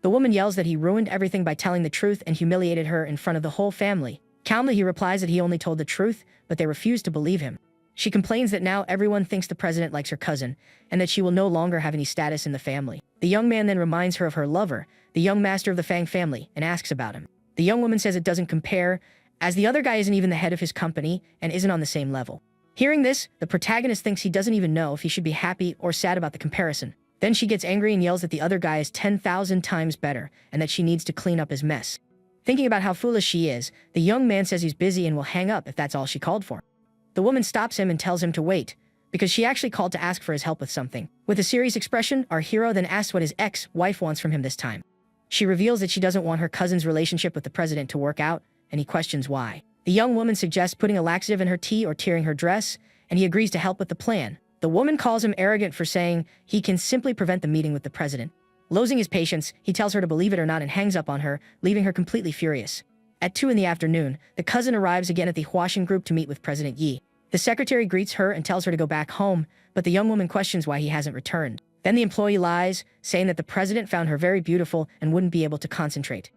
The woman yells that he ruined everything by telling the truth and humiliated her in front of the whole family. Calmly, he replies that he only told the truth, but they refuse to believe him. She complains that now everyone thinks the president likes her cousin, and that she will no longer have any status in the family. The young man then reminds her of her lover, the young master of the Fang family, and asks about him. The young woman says it doesn't compare, as the other guy isn't even the head of his company and isn't on the same level. Hearing this, the protagonist thinks he doesn't even know if he should be happy or sad about the comparison. Then she gets angry and yells that the other guy is 10,000 times better, and that she needs to clean up his mess. Thinking about how foolish she is, the young man says he's busy and will hang up if that's all she called for. The woman stops him and tells him to wait, because she actually called to ask for his help with something. With a serious expression, our hero then asks what his ex-wife wants from him this time. She reveals that she doesn't want her cousin's relationship with the president to work out, and he questions why. The young woman suggests putting a laxative in her tea or tearing her dress, and he agrees to help with the plan. The woman calls him arrogant for saying he can simply prevent the meeting with the president. Losing his patience, he tells her to believe it or not and hangs up on her, leaving her completely furious. At 2 in the afternoon, the cousin arrives again at the Huaxin group to meet with President Yi. The secretary greets her and tells her to go back home, but the young woman questions why he hasn't returned. Then the employee lies, saying that the president found her very beautiful and wouldn't be able to concentrate.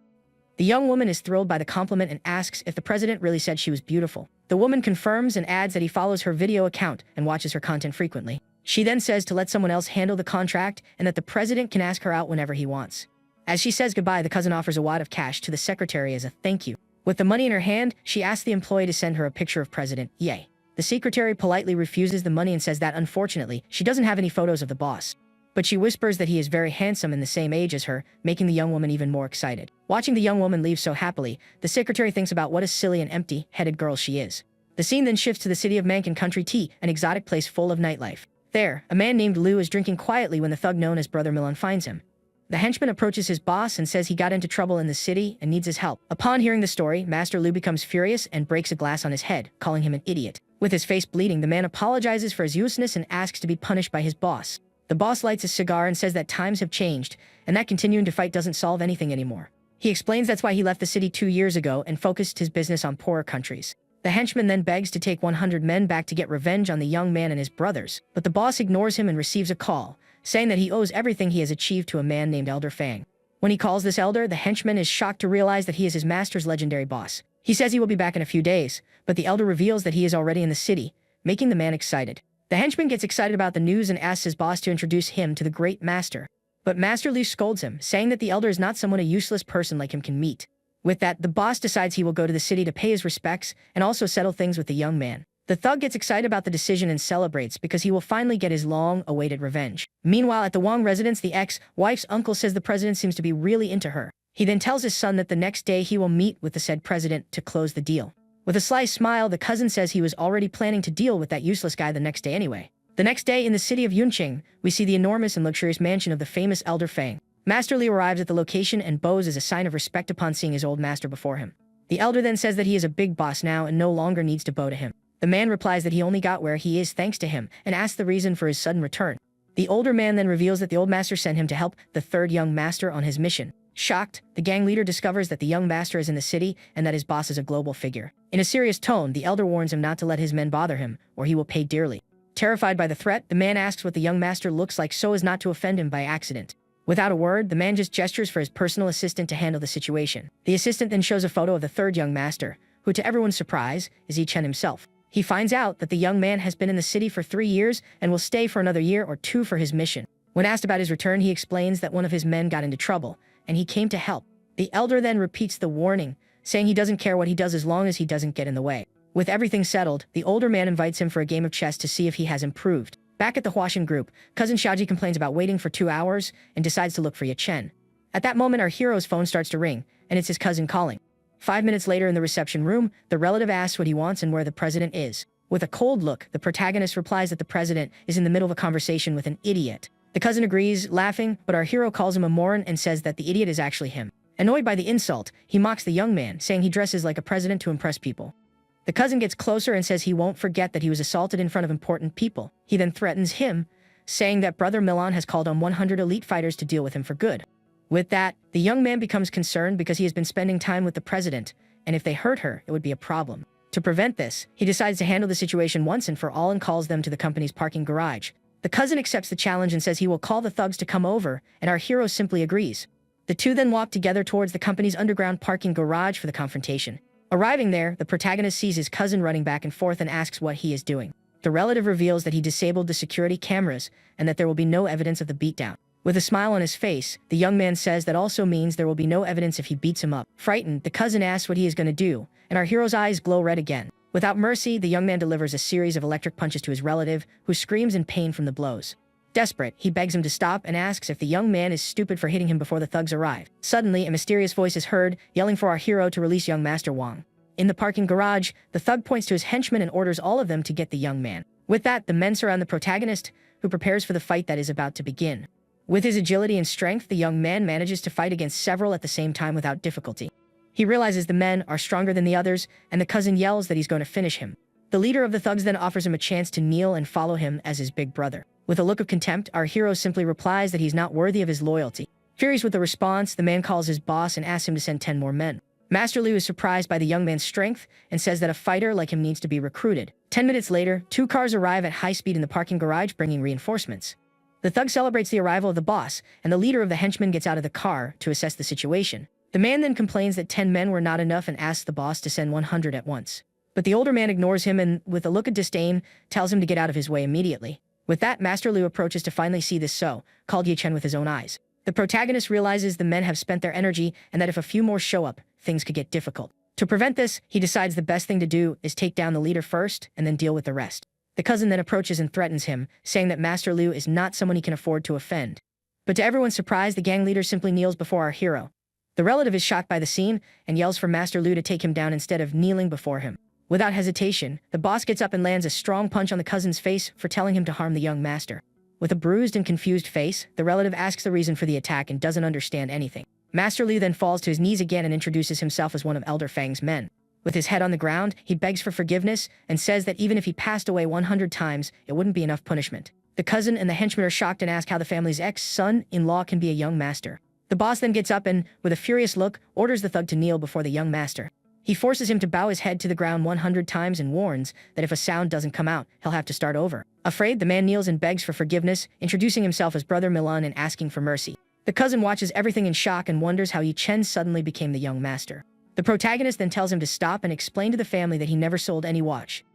The young woman is thrilled by the compliment and asks if the president really said she was beautiful. The woman confirms and adds that he follows her video account and watches her content frequently. She then says to let someone else handle the contract and that the president can ask her out whenever he wants. As she says goodbye, the cousin offers a wad of cash to the secretary as a thank you. With the money in her hand, she asks the employee to send her a picture of President Ye. The secretary politely refuses the money and says that, unfortunately, she doesn't have any photos of the boss. But she whispers that he is very handsome and the same age as her, making the young woman even more excited. Watching the young woman leave so happily, the secretary thinks about what a silly and empty-headed girl she is. The scene then shifts to the city of Mankan Country Tea, an exotic place full of nightlife. There, a man named Liu is drinking quietly when the thug known as Brother Milan finds him. The henchman approaches his boss and says he got into trouble in the city and needs his help. Upon hearing the story, Master Liu becomes furious and breaks a glass on his head, calling him an idiot. With his face bleeding, the man apologizes for his uselessness and asks to be punished by his boss. The boss lights a cigar and says that times have changed, and that continuing to fight doesn't solve anything anymore. He explains that's why he left the city 2 years ago and focused his business on poorer countries. The henchman then begs to take 100 men back to get revenge on the young man and his brothers, but the boss ignores him and receives a call, saying that he owes everything he has achieved to a man named Elder Fang. When he calls this elder, the henchman is shocked to realize that he is his master's legendary boss. He says he will be back in a few days, but the elder reveals that he is already in the city, making the man excited. The henchman gets excited about the news and asks his boss to introduce him to the great master. But Master Liu scolds him, saying that the elder is not someone a useless person like him can meet. With that, the boss decides he will go to the city to pay his respects and also settle things with the young man. The thug gets excited about the decision and celebrates because he will finally get his long-awaited revenge. Meanwhile, at the Wang residence, the ex-wife's uncle says the president seems to be really into her. He then tells his son that the next day he will meet with the said president to close the deal. With a sly smile, the cousin says he was already planning to deal with that useless guy the next day anyway. The next day, in the city of Yunqing, we see the enormous and luxurious mansion of the famous Elder Fang. Master Liu arrives at the location and bows as a sign of respect upon seeing his old master before him. The elder then says that he is a big boss now and no longer needs to bow to him. The man replies that he only got where he is thanks to him and asks the reason for his sudden return. The older man then reveals that the old master sent him to help the third young master on his mission. Shocked, the gang leader discovers that the young master is in the city and that his boss is a global figure. In a serious tone, the elder warns him not to let his men bother him, or he will pay dearly. Terrified by the threat, the man asks what the young master looks like so as not to offend him by accident. Without a word, the man just gestures for his personal assistant to handle the situation. The assistant then shows a photo of the third young master, who to everyone's surprise, is Yi Chen himself. He finds out that the young man has been in the city for 3 years and will stay for another year or 2 for his mission. When asked about his return, he explains that one of his men got into trouble, and he came to help. The elder then repeats the warning, saying he doesn't care what he does as long as he doesn't get in the way. With everything settled, the older man invites him for a game of chess to see if he has improved. Back at the Huashan group, cousin Xiaoji complains about waiting for 2 hours and decides to look for Ye Chen. At that moment, our hero's phone starts to ring, and it's his cousin calling. 5 minutes later in the reception room, the relative asks what he wants and where the president is. With a cold look, the protagonist replies that the president is in the middle of a conversation with an idiot. The cousin agrees, laughing, but our hero calls him a moron and says that the idiot is actually him. Annoyed by the insult, he mocks the young man, saying he dresses like a president to impress people. The cousin gets closer and says he won't forget that he was assaulted in front of important people. He then threatens him, saying that Brother Milan has called on 100 elite fighters to deal with him for good. With that, the young man becomes concerned because he has been spending time with the president, and if they hurt her, it would be a problem. To prevent this, he decides to handle the situation once and for all and calls them to the company's parking garage. The cousin accepts the challenge and says he will call the thugs to come over, and our hero simply agrees. The two then walk together towards the company's underground parking garage for the confrontation. Arriving there, the protagonist sees his cousin running back and forth and asks what he is doing. The relative reveals that he disabled the security cameras and that there will be no evidence of the beatdown. With a smile on his face, the young man says that also means there will be no evidence if he beats him up. Frightened, the cousin asks what he is going to do, and our hero's eyes glow red again. Without mercy, the young man delivers a series of electric punches to his relative, who screams in pain from the blows. Desperate, he begs him to stop and asks if the young man is stupid for hitting him before the thugs arrive. Suddenly, a mysterious voice is heard, yelling for our hero to release young Master Wang. In the parking garage, the thug points to his henchmen and orders all of them to get the young man. With that, the men surround the protagonist, who prepares for the fight that is about to begin. With his agility and strength, the young man manages to fight against several at the same time without difficulty. He realizes the men are stronger than the others, and the cousin yells that he's going to finish him. The leader of the thugs then offers him a chance to kneel and follow him as his big brother. With a look of contempt, our hero simply replies that he's not worthy of his loyalty. Furious with the response, the man calls his boss and asks him to send 10 more men. Master Liu is surprised by the young man's strength and says that a fighter like him needs to be recruited. 10 minutes later, 2 cars arrive at high speed in the parking garage bringing reinforcements. The thug celebrates the arrival of the boss, and the leader of the henchmen gets out of the car to assess the situation. The man then complains that 10 men were not enough and asks the boss to send 100 at once. But the older man ignores him and, with a look of disdain, tells him to get out of his way immediately. With that, Master Liu approaches to finally see this called Ye Chen with his own eyes. The protagonist realizes the men have spent their energy and that if a few more show up, things could get difficult. To prevent this, he decides the best thing to do is take down the leader first and then deal with the rest. The cousin then approaches and threatens him, saying that Master Liu is not someone he can afford to offend. But to everyone's surprise, the gang leader simply kneels before our hero. The relative is shocked by the scene and yells for Master Liu to take him down instead of kneeling before him. Without hesitation, the boss gets up and lands a strong punch on the cousin's face for telling him to harm the young master. With a bruised and confused face, the relative asks the reason for the attack and doesn't understand anything. Master Liu then falls to his knees again and introduces himself as one of Elder Fang's men. With his head on the ground, he begs for forgiveness and says that even if he passed away 100 times, it wouldn't be enough punishment. The cousin and the henchman are shocked and ask how the family's ex-son-in-law can be a young master. The boss then gets up and, with a furious look, orders the thug to kneel before the young master. He forces him to bow his head to the ground 100 times and warns that if a sound doesn't come out, he'll have to start over. Afraid, the man kneels and begs for forgiveness, introducing himself as Brother Milan and asking for mercy. The cousin watches everything in shock and wonders how Yi Chen suddenly became the young master. The protagonist then tells him to stop and explain to the family that he never sold any watch.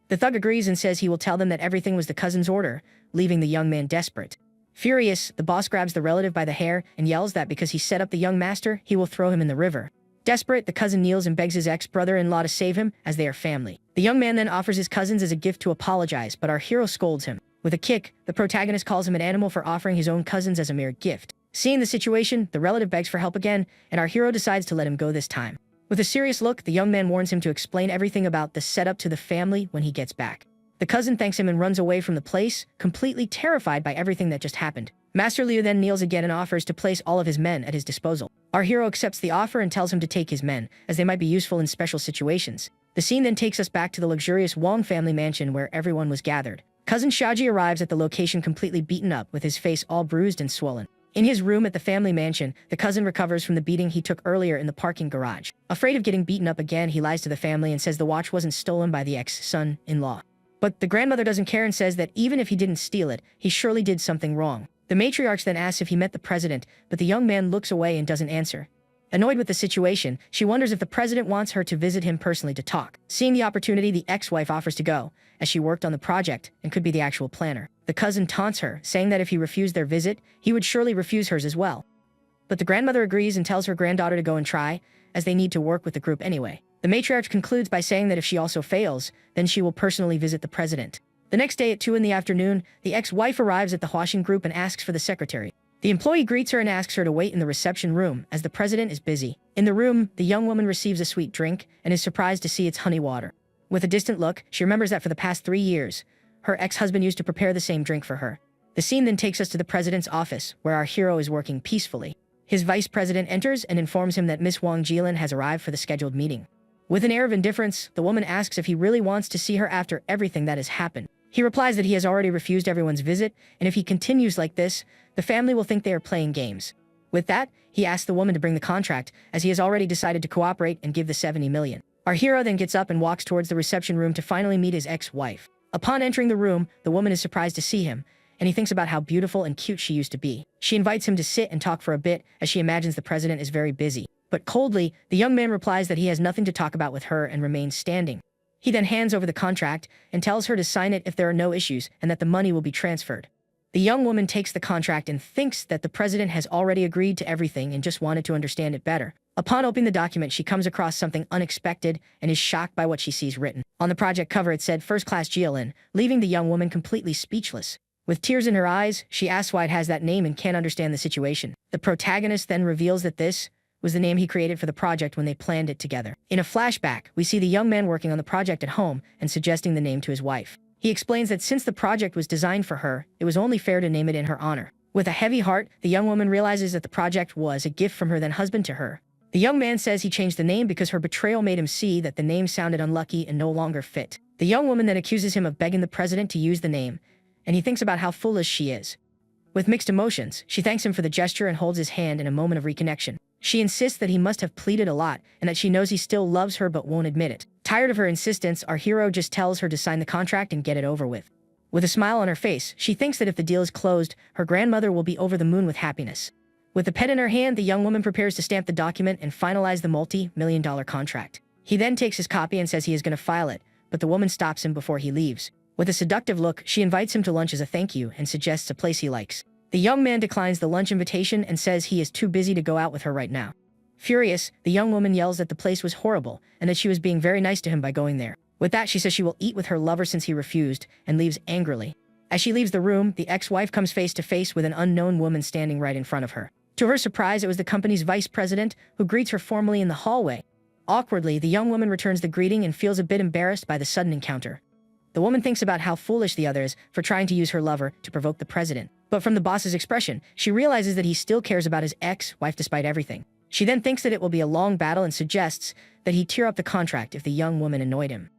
The thug agrees and says he will tell them that everything was the cousin's order, leaving the young man desperate. Furious, the boss grabs the relative by the hair and yells that because he set up the young master, he will throw him in the river. Desperate, the cousin kneels and begs his ex-brother-in-law to save him, as they are family. The young man then offers his cousins as a gift to apologize, but our hero scolds him. With a kick, the protagonist calls him an animal for offering his own cousins as a mere gift. Seeing the situation, the relative begs for help again, and our hero decides to let him go this time. With a serious look, the young man warns him to explain everything about the setup to the family when he gets back. The cousin thanks him and runs away from the place, completely terrified by everything that just happened. Master Liu then kneels again and offers to place all of his men at his disposal. Our hero accepts the offer and tells him to take his men, as they might be useful in special situations. The scene then takes us back to the luxurious Wong family mansion where everyone was gathered. Cousin Shaji arrives at the location completely beaten up, with his face all bruised and swollen. In his room at the family mansion, the cousin recovers from the beating he took earlier in the parking garage. Afraid of getting beaten up again, he lies to the family and says the watch wasn't stolen by the ex-son-in-law. But the grandmother doesn't care and says that even if he didn't steal it, he surely did something wrong. The matriarch then asks if he met the president, but the young man looks away and doesn't answer. Annoyed with the situation, she wonders if the president wants her to visit him personally to talk. Seeing the opportunity, the ex-wife offers to go, as she worked on the project and could be the actual planner. The cousin taunts her, saying that if he refused their visit, he would surely refuse hers as well. But the grandmother agrees and tells her granddaughter to go and try, as they need to work with the group anyway. The matriarch concludes by saying that if she also fails, then she will personally visit the president. The next day at 2 in the afternoon, the ex-wife arrives at the washing group and asks for the secretary. The employee greets her and asks her to wait in the reception room, as the president is busy. In the room, the young woman receives a sweet drink and is surprised to see it's honey water. With a distant look, she remembers that for the past 3 years, her ex-husband used to prepare the same drink for her. The scene then takes us to the president's office, where our hero is working peacefully. His vice president enters and informs him that Miss Wang Jilin has arrived for the scheduled meeting. With an air of indifference, the woman asks if he really wants to see her after everything that has happened. He replies that he has already refused everyone's visit, and if he continues like this, the family will think they are playing games. With that, he asks the woman to bring the contract, as he has already decided to cooperate and give the 70 million. Our hero then gets up and walks towards the reception room to finally meet his ex-wife. Upon entering the room, the woman is surprised to see him, and he thinks about how beautiful and cute she used to be. She invites him to sit and talk for a bit, as she imagines the president is very busy. But coldly, the young man replies that he has nothing to talk about with her and remains standing. He then hands over the contract and tells her to sign it if there are no issues and that the money will be transferred. The young woman takes the contract and thinks that the president has already agreed to everything and just wanted to understand it better. Upon opening the document, she comes across something unexpected and is shocked by what she sees written. On the project cover, it said First Class Jilin, leaving the young woman completely speechless. With tears in her eyes, she asks why it has that name and can't understand the situation. The protagonist then reveals that this was the name he created for the project when they planned it together. In a flashback, we see the young man working on the project at home and suggesting the name to his wife. He explains that since the project was designed for her, it was only fair to name it in her honor. With a heavy heart, the young woman realizes that the project was a gift from her then husband to her. The young man says he changed the name because her betrayal made him see that the name sounded unlucky and no longer fit. The young woman then accuses him of begging the president to use the name, and he thinks about how foolish she is. With mixed emotions, she thanks him for the gesture and holds his hand in a moment of reconnection. She insists that he must have pleaded a lot and that she knows he still loves her but won't admit it. Tired of her insistence, our hero just tells her to sign the contract and get it over with. With a smile on her face, she thinks that if the deal is closed, her grandmother will be over the moon with happiness. With the pen in her hand, the young woman prepares to stamp the document and finalize the multi-million-dollar contract. He then takes his copy and says he is going to file it, but the woman stops him before he leaves. With a seductive look, she invites him to lunch as a thank you and suggests a place he likes. The young man declines the lunch invitation and says he is too busy to go out with her right now. Furious, the young woman yells that the place was horrible and that she was being very nice to him by going there. With that, she says she will eat with her lover since he refused, and leaves angrily. As she leaves the room, the ex-wife comes face to face with an unknown woman standing right in front of her. To her surprise, it was the company's vice president, who greets her formally in the hallway. Awkwardly, the young woman returns the greeting and feels a bit embarrassed by the sudden encounter. The woman thinks about how foolish the other is for trying to use her lover to provoke the president. But from the boss's expression, she realizes that he still cares about his ex-wife despite everything. She then thinks that it will be a long battle and suggests that he tear up the contract if the young woman annoyed him.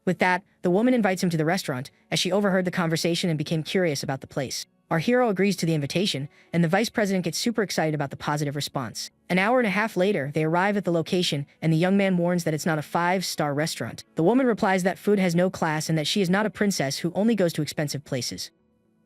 With that, the woman invites him to the restaurant, as she overheard the conversation and became curious about the place. Our hero agrees to the invitation, and the vice president gets super excited about the positive response. An hour and a half later, they arrive at the location, and the young man warns that it's not a 5-star restaurant. The woman replies that food has no class and that she is not a princess who only goes to expensive places.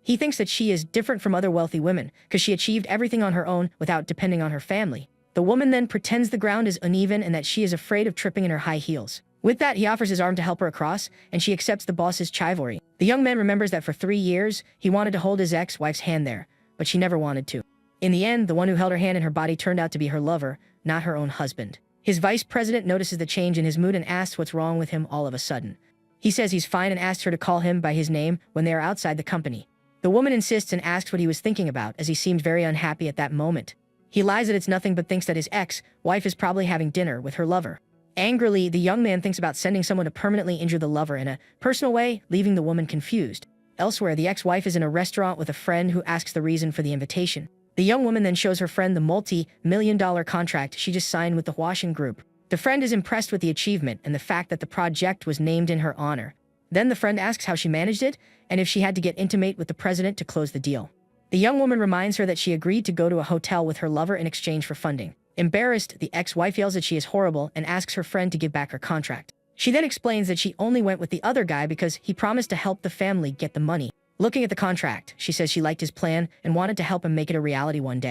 He thinks that she is different from other wealthy women, because she achieved everything on her own without depending on her family. The woman then pretends the ground is uneven and that she is afraid of tripping in her high heels. With that, he offers his arm to help her across, and she accepts the boss's chivalry. The young man remembers that for 3 years, he wanted to hold his ex-wife's hand there, but she never wanted to. In the end, the one who held her hand in her body turned out to be her lover, not her own husband. His vice president notices the change in his mood and asks what's wrong with him all of a sudden. He says he's fine and asks her to call him by his name when they are outside the company. The woman insists and asks what he was thinking about, as he seemed very unhappy at that moment. He lies that it's nothing but thinks that his ex-wife is probably having dinner with her lover. Angrily, the young man thinks about sending someone to permanently injure the lover in a personal way, leaving the woman confused. Elsewhere, the ex-wife is in a restaurant with a friend who asks the reason for the invitation. The young woman then shows her friend the multi-million-dollar contract she just signed with the Huashan Group. The friend is impressed with the achievement and the fact that the project was named in her honor. Then the friend asks how she managed it, and if she had to get intimate with the president to close the deal. The young woman reminds her that she agreed to go to a hotel with her lover in exchange for funding. Embarrassed, the ex-wife yells that she is horrible and asks her friend to give back her contract. She then explains that she only went with the other guy because he promised to help the family get the money. Looking at the contract, she says she liked his plan and wanted to help him make it a reality one day.